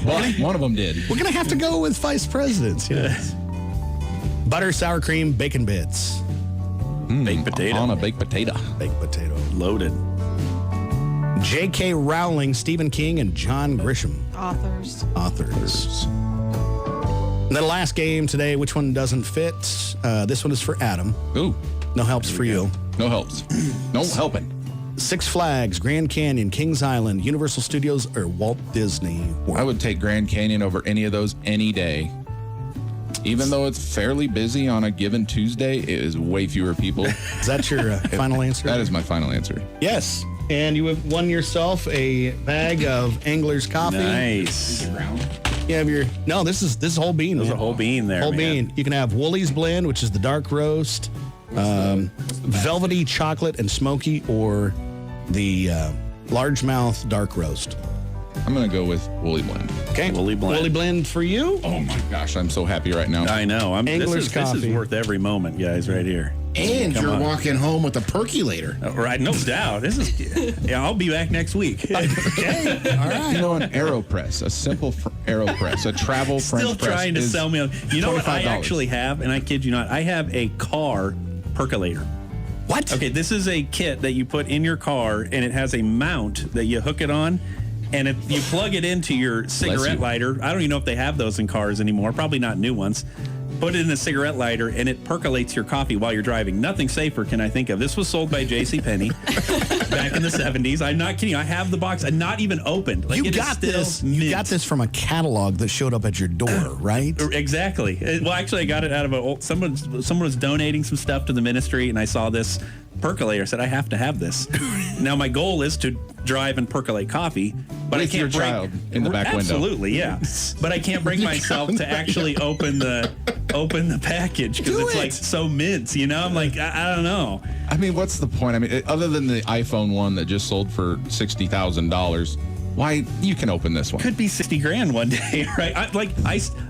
Well, one of them did. We're going to have to go with vice presidents. Yes. Butter, sour cream, bacon bits. Baked potato. On a baked potato. Baked potato. Loaded. J.K. Rowling, Stephen King, and John Grisham. Authors. And then the last game today, which one doesn't fit? This one is for Adam. Ooh, No helps for you. no helps. No helping. Six Flags, Grand Canyon, Kings Island, Universal Studios, or Walt Disney World. I would take Grand Canyon over any of those any day. Even though it's fairly busy on a given Tuesday, it is way fewer people. Is that your final answer? That is my final answer. Yes. And you have won yourself a bag of Angler's Coffee. Nice. You have your... No, this is whole bean. There's man. a whole bean there. Whole man. bean. You can have Woolies Blend, which is the dark roast, velvety chocolate and smoky, or the largemouth dark roast. I'm going to go with Woolly Blend. Okay. Woolly Blend. Woolly Blend for you. Oh my gosh, I'm so happy right now. I know. Angler's this Coffee. is worth every moment, guys, right here. And Come you're on. walking home with a percolator. Right, no doubt. This is. Yeah, I'll be back next week. Okay. All right. You know, an AeroPress, a simple AeroPress, a travel Still French press trying to is sell me on. You know what I $25. actually have, and I kid you not, I have a car percolator. What? Okay, this is a kit that you put in your car, and it has a mount that you hook it on, and you plug it into your cigarette you. lighter. I don't even know if they have those in cars anymore. Probably not new ones. Put it in a cigarette lighter, and it percolates your coffee while you're driving. Nothing safer can I think of. This was sold by JCPenney back in the 70s. I'm not kidding. I have the box, and not even opened. Like, You it is got still this. You mint. got this from a catalog that showed up at your door, right? Exactly. Well, actually, I got it out of someone was donating some stuff to the ministry, and I saw this percolator. I said, I have to have this. Now, my goal is to drive and percolate coffee. But With your child in the back window. Absolutely, yeah. But I can't bring myself to actually open the package because it's like so mints, you know? I'm like, I don't know. I mean, what's the point? I mean, other than the iPhone 1 that just sold for $60,000, why you can open this one? Could be $60,000 one day, right?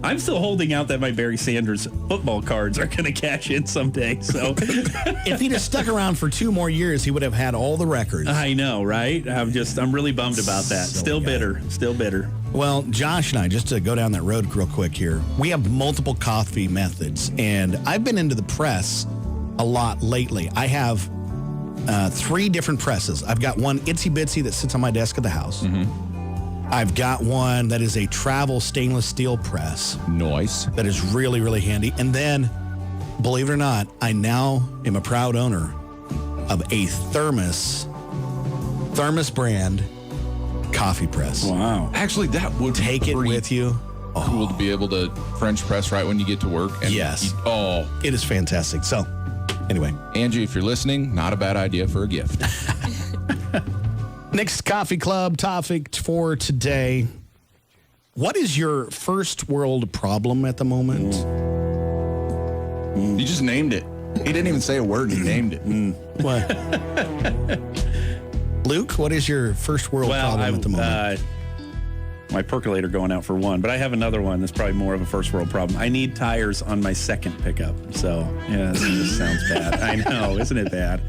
I'm still holding out that my Barry Sanders football cards are going to cash in someday. So If he'd have stuck around for 2 more years, he would have had all the records. I know, right? I'm really bummed about that. Still bitter. Well, Josh and I, just to go down that road real quick here, we have multiple coffee methods, and I've been into the press a lot lately. I have 3 different presses. I've got one itsy bitsy that sits on my desk at the house. I've got one that is a travel stainless steel press. Nice. That is really, really handy. And then, believe it or not, I now am a proud owner of a Thermos brand coffee press. Wow. Actually, that would Take be it with you. cool to be able to French press right when you get to work. And Yes. It It is fantastic. So, anyway. Angie, if you're listening, not a bad idea for a gift. Next Coffee Club topic for today. What is your first world problem at the moment? You just named it. He didn't even say a word. He named it. What? Luke, what is your first world problem at the moment? My percolator going out for one, but I have another one that's probably more of a first world problem. I need tires on my second pickup. So, yeah, this just sounds bad. I know, isn't it bad?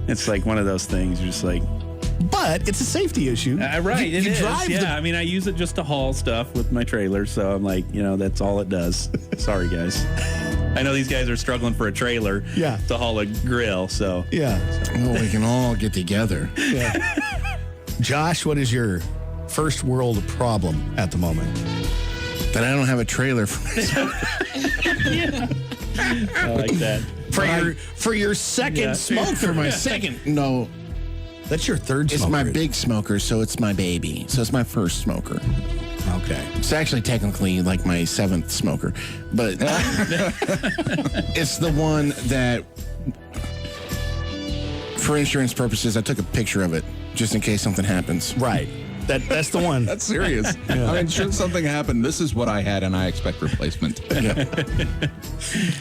It's like one of those things, you're just like... But it's a safety issue. Right, You it is. drive Yeah, I mean, I use it just to haul stuff with my trailer, so I'm like, that's all it does. Sorry, guys. I know these guys are struggling for a trailer to haul a grill, so... Yeah. Well, we can all get together. Yeah. Josh, what is your first world problem at the moment? That I don't have a trailer for myself. I like that. For your second smoke. For my second. No, That's your third it's smoker. my big smoker, so it's my baby. So it's my first smoker. Okay. It's actually technically like my 7th smoker, but it's the one that, for insurance purposes, I took a picture of it just in case something happens. Right. That's the one. That's serious. I mean, should something happen, this is what I had, and I expect replacement.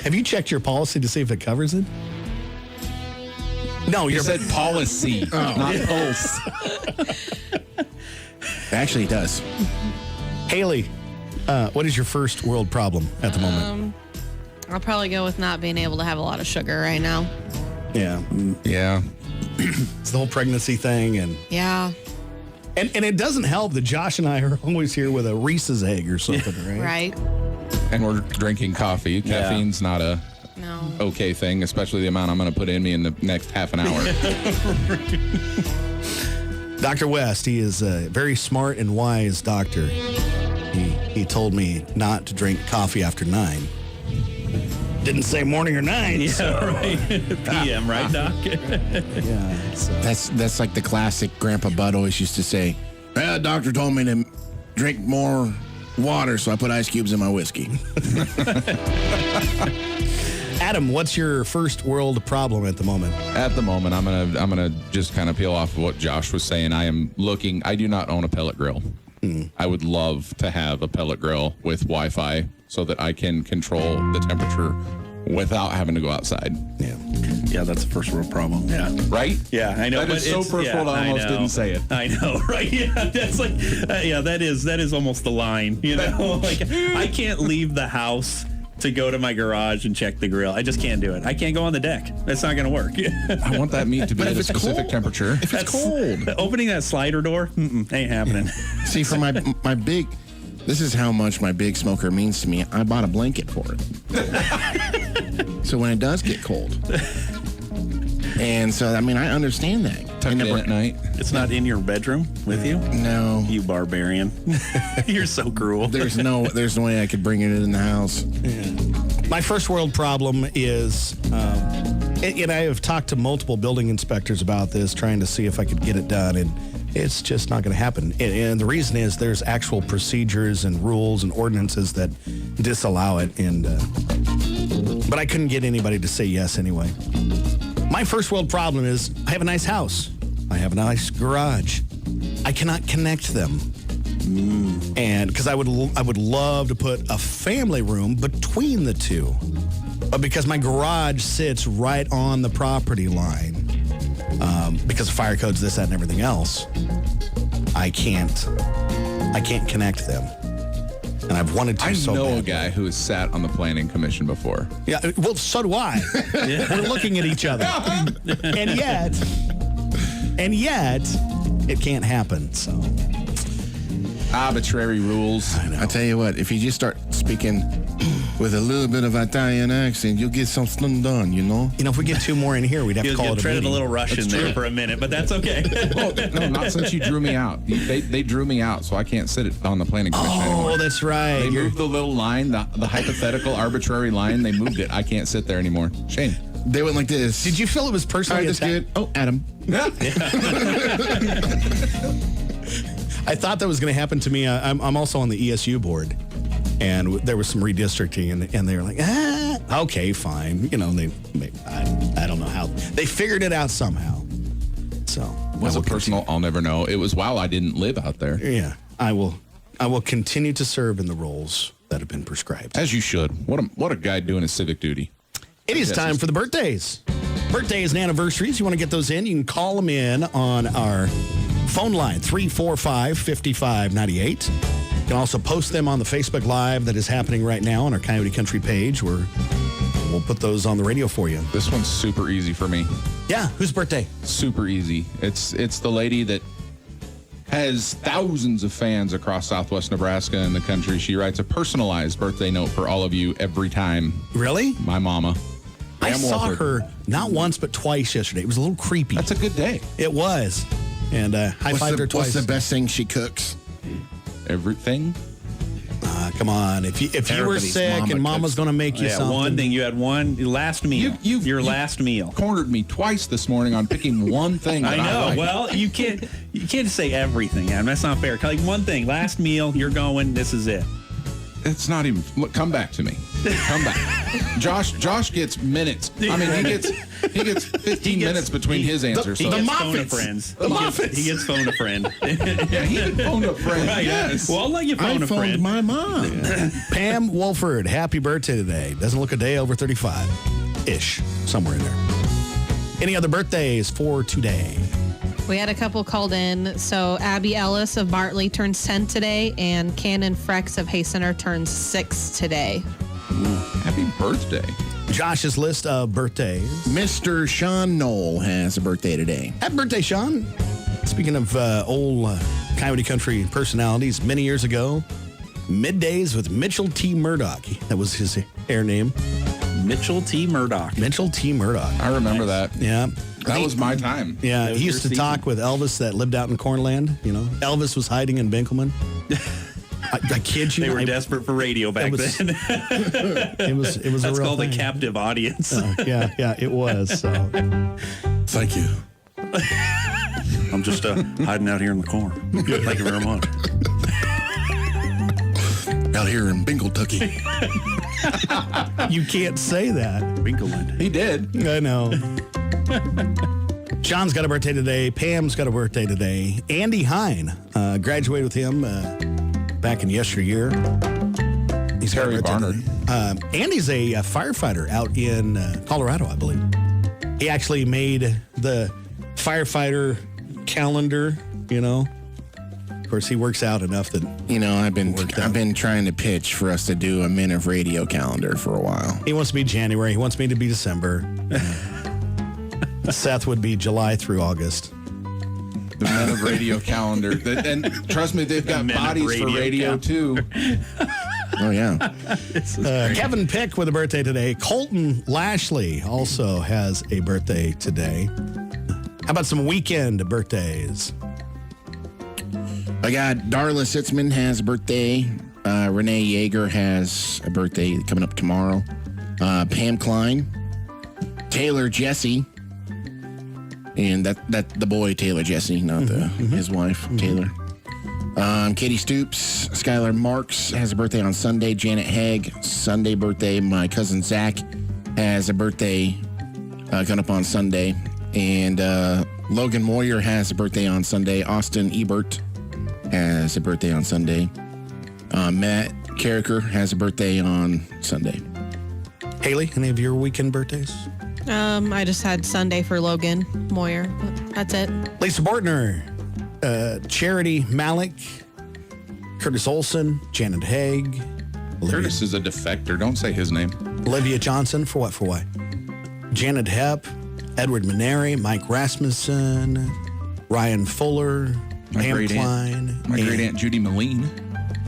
Have you checked your policy to see if it covers it? No, You said policy, not pulse. Actually, it does. Haley, what is your first world problem at the moment? I'll probably go with not being able to have a lot of sugar right now. Yeah. Yeah. It's the whole pregnancy thing and Yeah. And it doesn't help that Josh and I are always here with a Reese's egg or something, right? Right. And we're drinking coffee. Caffeine's not a No. okay thing, especially the amount I'm going to put in me in the next half an hour. Dr. West, he is a very smart and wise doctor. He told me not to drink coffee after 9. Didn't say morning or night. Yeah, right. PM, right, Doc? Yeah. So. That's like the classic Grandpa Bud always used to say. The doctor told me to drink more water, so I put ice cubes in my whiskey. Adam, what's your first world problem at the moment? At the moment, I'm gonna just kind of peel off of what Josh was saying. I do not own a pellet grill. I would love to have a pellet grill with Wi-Fi so that I can control the temperature without having to go outside. Yeah. Yeah, that's a first world problem. Yeah. Right? Yeah, I know. That is so it's- first world, I almost know. didn't say it. I know, right? Yeah, that's like, that is almost the line. You know, like I can't leave the house to go to my garage and check the grill. I just can't do it. I can't go on the deck. That's not going to work. I want that meat to be But at if a it's specific cold- temperature. If it's cold. Opening that slider door, ain't happening. See, for my big, this is how much my big smoker means to me. I bought a blanket for it. So when it does get cold. And so, I mean, I understand that. Tuck it in at night. It's not in your bedroom with you? No. You barbarian. You're so cruel. There's no way I could bring it in the house. My first world problem is, and I have talked to multiple building inspectors about this, trying to see if I could get it done, and it's just not going to happen. And the reason is there's actual procedures and rules and ordinances that disallow it, but I couldn't get anybody to say yes anyway. My first world problem is I have a nice house. I have a nice garage. I cannot connect them. And because I would love to put a family room between the two. But because my garage sits right on the property line, because of fire codes, this, that, and everything else, I can't connect them. And I've wanted to I so know bad. a guy who has sat on the planning commission before. Yeah, well, so do I. We're looking at each other. And yet, it can't happen, so. Arbitrary rules. I tell you what, if you just start speaking with a little bit of Italian accent, you'll get something done, you know? You know, if we get two more in here, we'd have to call You'll it a treaded a meeting. little Russian there for a minute, but that's okay. Oh, no, not since you drew me out. They drew me out, so I can't sit on the planning commission anymore. Oh, that's right. They moved the little line, the hypothetical arbitrary line. They moved it. I can't sit there anymore. Shame. They went like this. Did you feel it was All personally right, that's attacked? good. Oh, Adam. I thought that was going to happen to me. I'm also on the ESU board, and there was some redistricting, and they were like, okay, fine. You know, I don't know how. They figured it out somehow. So Was it personal? I'll never know. It was while I didn't live out there. Yeah, I will continue to serve in the roles that have been prescribed. As you should. What a guy doing his civic duty. It is time for the birthdays. Birthdays and anniversaries. You want to get those in, you can call them in on our phone line, 345-5598. You can also post them on the Facebook Live that is happening right now on our Coyote Country page, where we'll put those on the radio for you. This one's super easy for me. Yeah, whose birthday? Super easy. It's the lady that has thousands of fans across Southwest Nebraska and the country. She writes a personalized birthday note for all of you every time. Really? My mama. I Pam saw Wolford. her not once but twice yesterday. It was a little creepy. That's a good day. It was. And high-fived her twice. What's the best thing she cooks? Everything. Come on. If you were Everybody's sick mama and Mama's cooks. going to make you something. One thing. You had one last meal. Your last meal. Cornered me twice this morning on picking one thing. I that know. like. Well, you can't say everything, Adam. That's not fair. Like one thing, last meal, you're going. This is it. It's not even. Look, come back to me. Come back. Josh gets minutes. I mean, he gets 15 minutes between his answers. He So gets the phone a muffins. friends. The muffins. He gets phone a friend. yeah, he can phone a friend. Right. Yes. Well, I'll let you phone I a phoned friend. my mom. Pam Wolford, happy birthday today. Doesn't look a day over 35-ish, somewhere in there. Any other birthdays for today? We had a couple called in. So Abby Ellis of Bartley turns 10 today, and Cannon Frex of Hastener turns 6 today. Happy birthday. Josh's list of birthdays. Mr. Sean Knoll has a birthday today. Happy birthday, Sean. Speaking of old Coyote Country personalities, many years ago, Middays with Mitchell T. Murdoch. That was his air name. Mitchell T. Murdoch. Mitchell T. Murdoch. I remember that. Yeah. That was my time. Yeah, That was he used to your talk with Elvis that lived out in Cornland. You know, Elvis was hiding in Binkelman. I kid you. They were desperate for radio back was- then. It was a That's real called thing. a captive audience. Yeah, it was. So. Thank you. I'm just hiding out here in the corner. Thank you very much. Out here in Bingletucky. You can't say that. Winkleland. He did. I know. John's got a birthday today. Pam's got a birthday today. Andy Hine, graduated with him back in yesteryear. He's got a Terry birthday Barnard. today. Andy's a firefighter out in Colorado, I believe. He actually made the firefighter calendar, you know. Of course, he works out enough that You know, I've been trying to pitch for us to do a Men of Radio calendar for a while. he wants to be January. He wants me to be December. Seth would be July through August. The Men of Radio calendar. And trust me, they've got Men of bodies for Radio radio too. Oh, yeah. Kevin Pick with a birthday today. Colton Lashley also has a birthday today. How about some weekend birthdays? I got Darla Sitzman has a birthday. Renee Yeager has a birthday coming up tomorrow. Pam Klein. Taylor Jesse. And that the boy Taylor Jesse, not his wife, Taylor. Katie Stoops, Skylar Marks has a birthday on Sunday. Janet Haig, Sunday birthday. My cousin Zach has a birthday coming up on Sunday. And Logan Moyer has a birthday on Sunday. Austin Ebert has a birthday on Sunday. Matt Carricker has a birthday on Sunday. Haley, any of your weekend birthdays? I just had Sunday for Logan Moyer. But that's it. Lisa Bortner, Charity Malik, Curtis Olson, Janet Haig, Curtis is a defector. Don't say his name. Olivia Johnson, for what? Janet Hepp, Edward Maneri, Mike Rasmussen, Ryan Fuller, Pam Klein. My great aunt Judy Moline.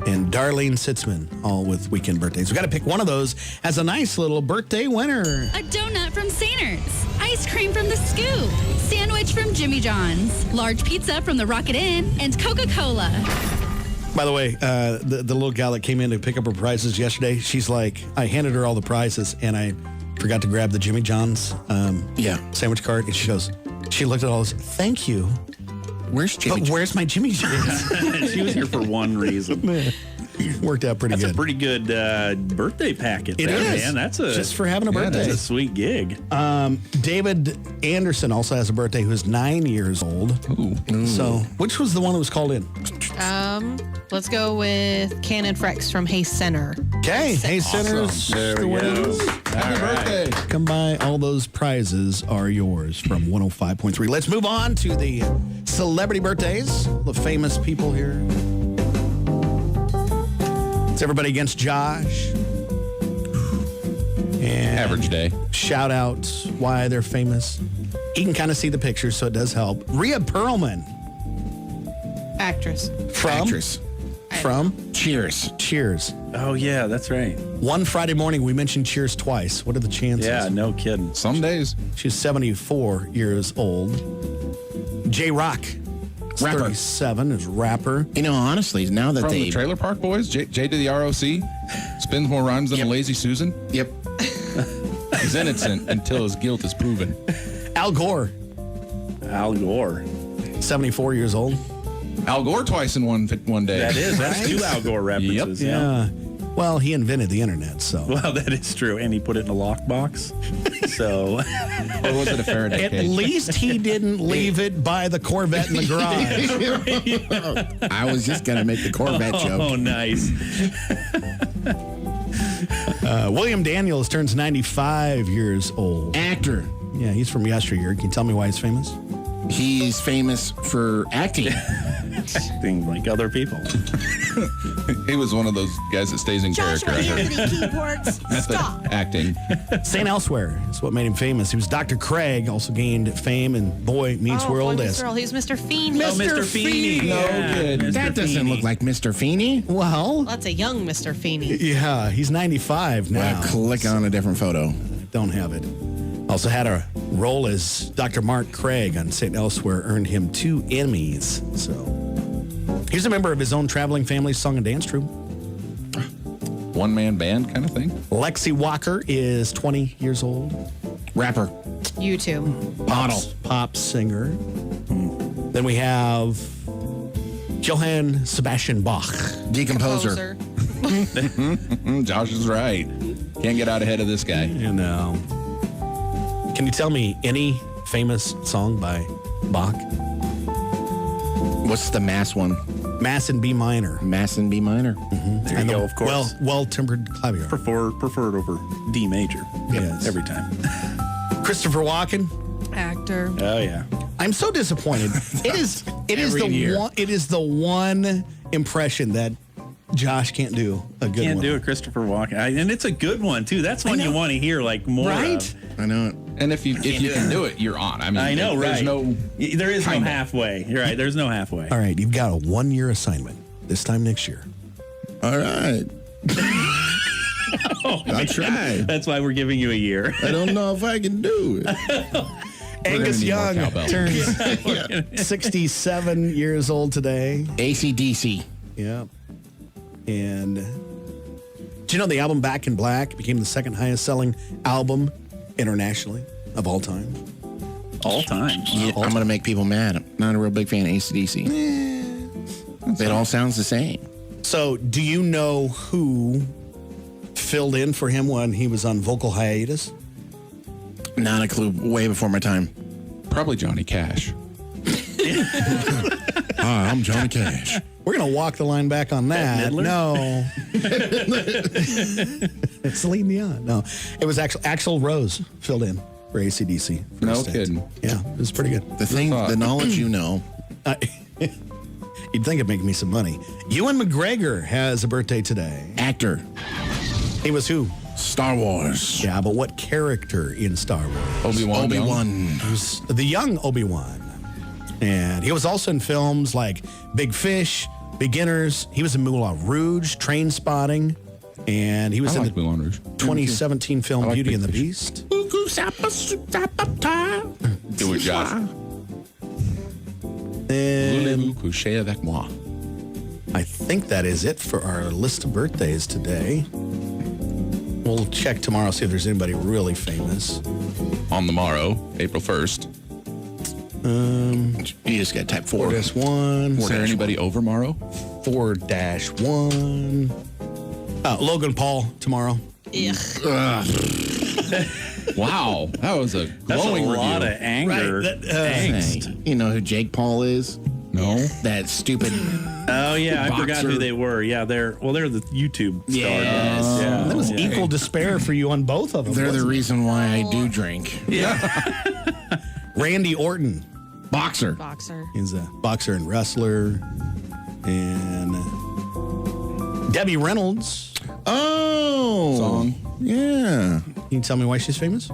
And Darlene Sitzman, all with weekend birthdays. We got to pick one of those as a nice little birthday winner. A donut from Sainers, ice cream from The Scoop, sandwich from Jimmy John's, large pizza from the Rocket Inn, and Coca-Cola. By the way, the little gal that came in to pick up her prizes yesterday, she's like, I handed her all the prizes, and I forgot to grab the Jimmy John's sandwich cart. And she looked at all this, thank you. Where's Jimmy? But where's my Jimmy John's? She was here for one reason. Worked out pretty That's good. a pretty good birthday packet. It there, is. man. That's just for having a birthday. That's a sweet gig. David Anderson also has a birthday who's 9 years old. Ooh. So, which was the one who was called in? Let's go with Cannon Frex from Hayes Center. Okay, hey Centers. There we go. Happy birthday. Come by, all those prizes are yours from 105.3. Let's move on to the celebrity birthdays, the famous people here. It's everybody against Josh. And Average day. shout out why they're famous. You can kind of see the pictures, so it does help. Rhea Perlman. Actress. From Cheers. Cheers. Oh, yeah, that's right. One Friday morning, we mentioned Cheers twice. What are the chances? Yeah, no kidding. Some days. She's 74 years old. J-Rock. Rapper. 37 is rapper. You know, honestly, now that From they... the Trailer Park Boys, Jay to the ROC, spins more rhymes than a Lazy Susan. Yep. He's innocent until his guilt is proven. Al Gore. Al Gore. 74 years old. Al Gore twice in one day. That's two Al Gore references. Yeah. Well, he invented the internet, so. Well, that is true. And he put it in a lockbox. So. Or was it a Faraday At cage? least he didn't leave it by the Corvette in the garage. I was just going to make the Corvette joke. Oh, nice. William Daniels turns 95 years old. Actor. Yeah, he's from yesteryear. Can you tell me why he's famous? He's famous for acting. Acting like other people. He was one of those guys that stays in character. I heard. keyboards. Stop. Acting. St. Elsewhere is what made him famous. He was Dr. Craig, also gained fame in Boy Meets World Boy as Meets World. He's Mr. Feeney. Oh, Mr. Feeney. No good. Mr. That doesn't Feeney. look like Mr. Feeney. well. That's a young Mr. Feeney. Yeah, he's 95 now. Click on a different photo. Don't have it. Also had a role as Dr. Mark Craig on St. Elsewhere, earned him 2 Emmys. So he's a member of his own traveling family song and dance troupe. One-man band kind of thing. Lexi Walker is 20 years old. Rapper. YouTube. Model. Pop singer. Then we have Johann Sebastian Bach. Decomposer. Poser. Josh is right. Can't get out ahead of this guy. You know. Can you tell me any famous song by Bach? What's the Mass one? Mass in B minor. Mass in B minor. There you go, of course. Well-tempered clavier. Preferred over D major. Yes. Every time. Christopher Walken. Actor. Oh, yeah. I'm so disappointed. It is Every year. the one impression that Josh can't do a good Can't one. do a Christopher Walken. And it's a good one, too. That's one you want to hear, like, more Right? of. I know it. And if you can do it, you're on. I mean, I know, there's right? no. There is no kinda. halfway. You're right. There's no halfway. All right, you've got a 1-year assignment this time next year. All right. I tried. That's why we're giving you a year. I don't know if I can do it. Angus need more Young cowbell. turns 67 years old today. AC/DC. Yeah. And do you know the album Back in Black became the second highest selling album internationally of all time? All time. I'm going to make people mad. I'm not a real big fan of AC/DC. It all sounds the same. So, do you know who filled in for him when he was on vocal hiatus? Not a clue. Way before my time. Probably Johnny Cash. Hi, I'm Johnny Cash. We're going to walk the line back on that. Midler? No. It's Celine Dion. No. It was Axl Rose filled in for AC/DC. for No a stint. kidding. Yeah, it was pretty good. The knowledge you know. You'd think it'd make me some money. Ewan McGregor has a birthday today. Actor. He was who? Star Wars. Yeah, but what character in Star Wars? Obi-Wan. Obi-Wan. He was the young Obi-Wan. And he was also in films like Big Fish, Beginners. He was in Moulin Rouge, Train Spotting. And he was I in like the Moulin Rouge. 2017 film I like Beauty Big and the Fish. Beast. Do it, Josh. And Voulez-vous coucher avec moi? I think that is it for our list of birthdays today. We'll check tomorrow, see if there's anybody really famous. On the morrow, April 1st. You just got to type 4. 4-1. Is there anybody over morrow? 4-1. Logan Paul tomorrow. Wow, that was a That's a glowing lot review. of anger. Angst. Hey, you know who Jake Paul is? No. That stupid. Oh yeah, I forgot Boxer. who they were. Yeah, they're the YouTube star. Yes. Yeah. That was equal despair for you on both of them. They're the wasn't reason why I do drink. it? Randy Orton. Boxer. Boxer. He's a boxer and wrestler. And Debbie Reynolds. Oh. Song. Yeah. Can you tell me why she's famous?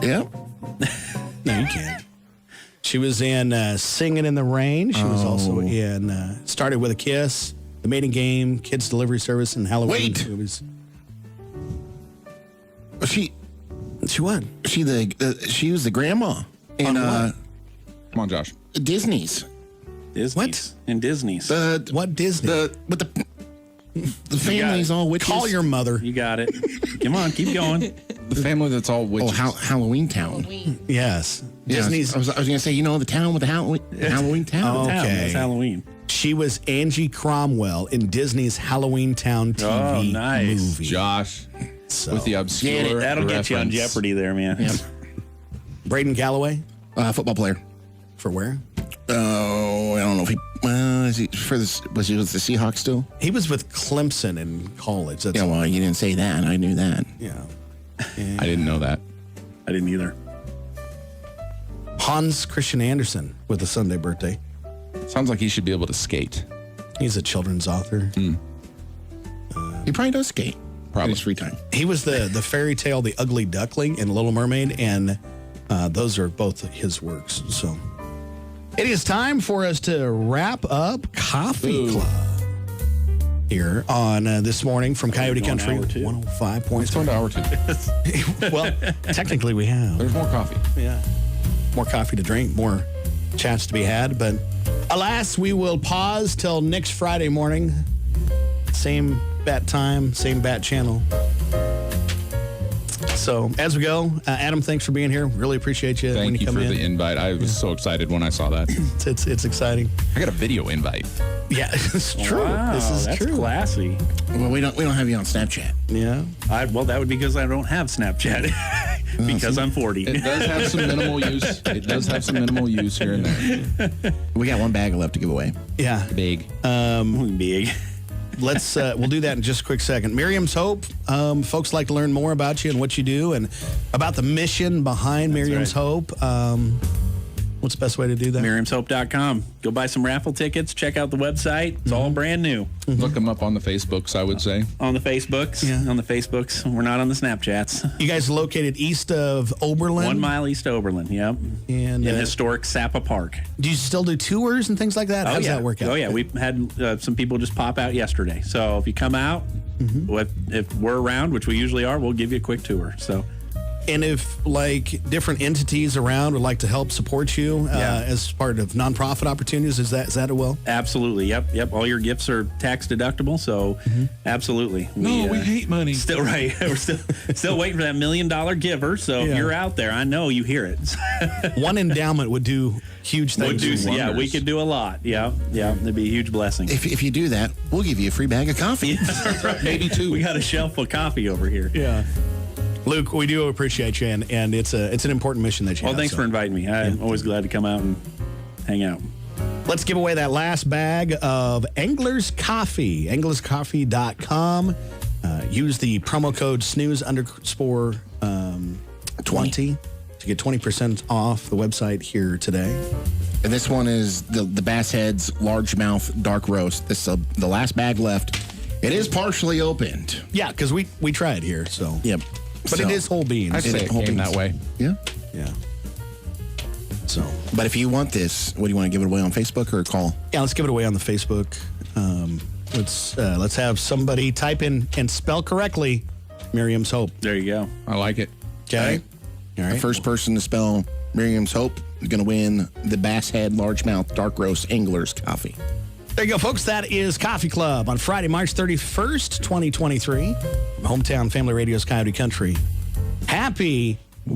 Yep. No, you can't. She was in Singing in the Rain. She was also in Started with a Kiss, The Mating Game, Kids Delivery Service, and Halloween. Wait. It was, She what? she was the grandma in what? Come on, Josh. Disney's. Disney's. What? In Disney's. What Disney? The family's all witches. Call your mother. You got it. Come on, keep going. The family that's all witches. Halloween Town. Yes. Yeah, Disney's. I was going to say, you know, the town with the Halloween Town. Oh. Town, Okay. It's Halloween. She was Angie Cromwell in Disney's Halloween Town TV Oh, nice. movie. Josh So, with the obscure That'll get you on reference. Jeopardy there, man. Yep. Braden Galloway Football player. for where? Oh, I don't know if he. Is he for this? Was he with the Seahawks still? He was with Clemson in college. That's, Yeah. Well, you didn't say that. I knew that. yeah. I didn't know that. I didn't either. Hans Christian Andersen with a Sunday birthday. Sounds like he should be able to skate. He's a children's author. He probably does skate. Probably. In his free time. He was the fairy tale, The Ugly Duckling in Little Mermaid, and those are both his works. So it is time for us to wrap up Coffee Club here on this morning from Coyote Going Country hour two. 105.3. It's going to hour 2. Well, technically we have. There's more coffee. Yeah. More coffee to drink, more chats to be had. But alas, we will pause till next Friday morning. Same bat time, same bat channel. So as we go, Adam, thanks for being here. Really appreciate you when Thank you you come for in. the invite. I was so excited when I saw that. It's exciting. I got a video invite. Yeah, it's true. Wow, this is that's true. classy. Well, we don't have you on Snapchat. Yeah. Well, that would be because I don't have Snapchat because I'm 40. It does have some minimal use. It does have some minimal use here and there. We got one bag left to give away. Yeah. Big. Big. Let's we'll do that in just a quick second. Miriam's Hope. Folks like to learn more about you and what you do and about the mission behind Miriam's right. Hope. What's the best way to do that? MiriamsHope.com. Go buy some raffle tickets. Check out the website. It's all brand new. Look them up on the Facebooks, I would say. On the Facebooks. Yeah. On the Facebooks. We're not on the Snapchats. You guys are located east of Oberlin. 1 mile east of Oberlin. Yep. And In historic Sapa Park. do you still do tours and things like that? How does that work out? Oh, yeah. We had some people just pop out yesterday. So if you come out, if we're around, which we usually are, we'll give you a quick tour. So. And if like different entities around would like to help support you as part of nonprofit opportunities, is that a will? Absolutely. Yep. All your gifts are tax deductible. So absolutely. We hate money. Still right. We're still waiting for that $1 million giver. So Yeah. if you're out there, I know you hear it. One endowment would do huge things. Yeah, we could do a lot. Yeah. It'd be a huge blessing. If you do that, we'll give you a free bag of coffee. Maybe 2. We got a shelf of coffee over here. Yeah. Luke, we do appreciate you, and it's an important mission that you Well, have. thanks for inviting me. I'm always glad to come out and hang out. Let's give away that last bag of Angler's Coffee. AnglersCoffee.com. Use the promo code snooze_20 to get 20% off the website here today. And this one is the Bass Head's Largemouth Dark Roast. This is the last bag left. It is partially opened. Yeah, because we tried here, so. Yep. But it is whole beans. I'd say it whole came beans. that way. Yeah. Yeah. So. But if you want this, what do you want to give it away on Facebook or call? Yeah, let's give it away on the Facebook. Let's have somebody type in and spell correctly Miriam's Hope. There you go. I like it. Okay. All right. The first person to spell Miriam's Hope is going to win the Bass Head Largemouth Dark Roast Angler's Coffee. There you go, folks. That is Coffee Club on Friday, March 31st, 2023. Hometown Family Radio's Coyote Country. Happy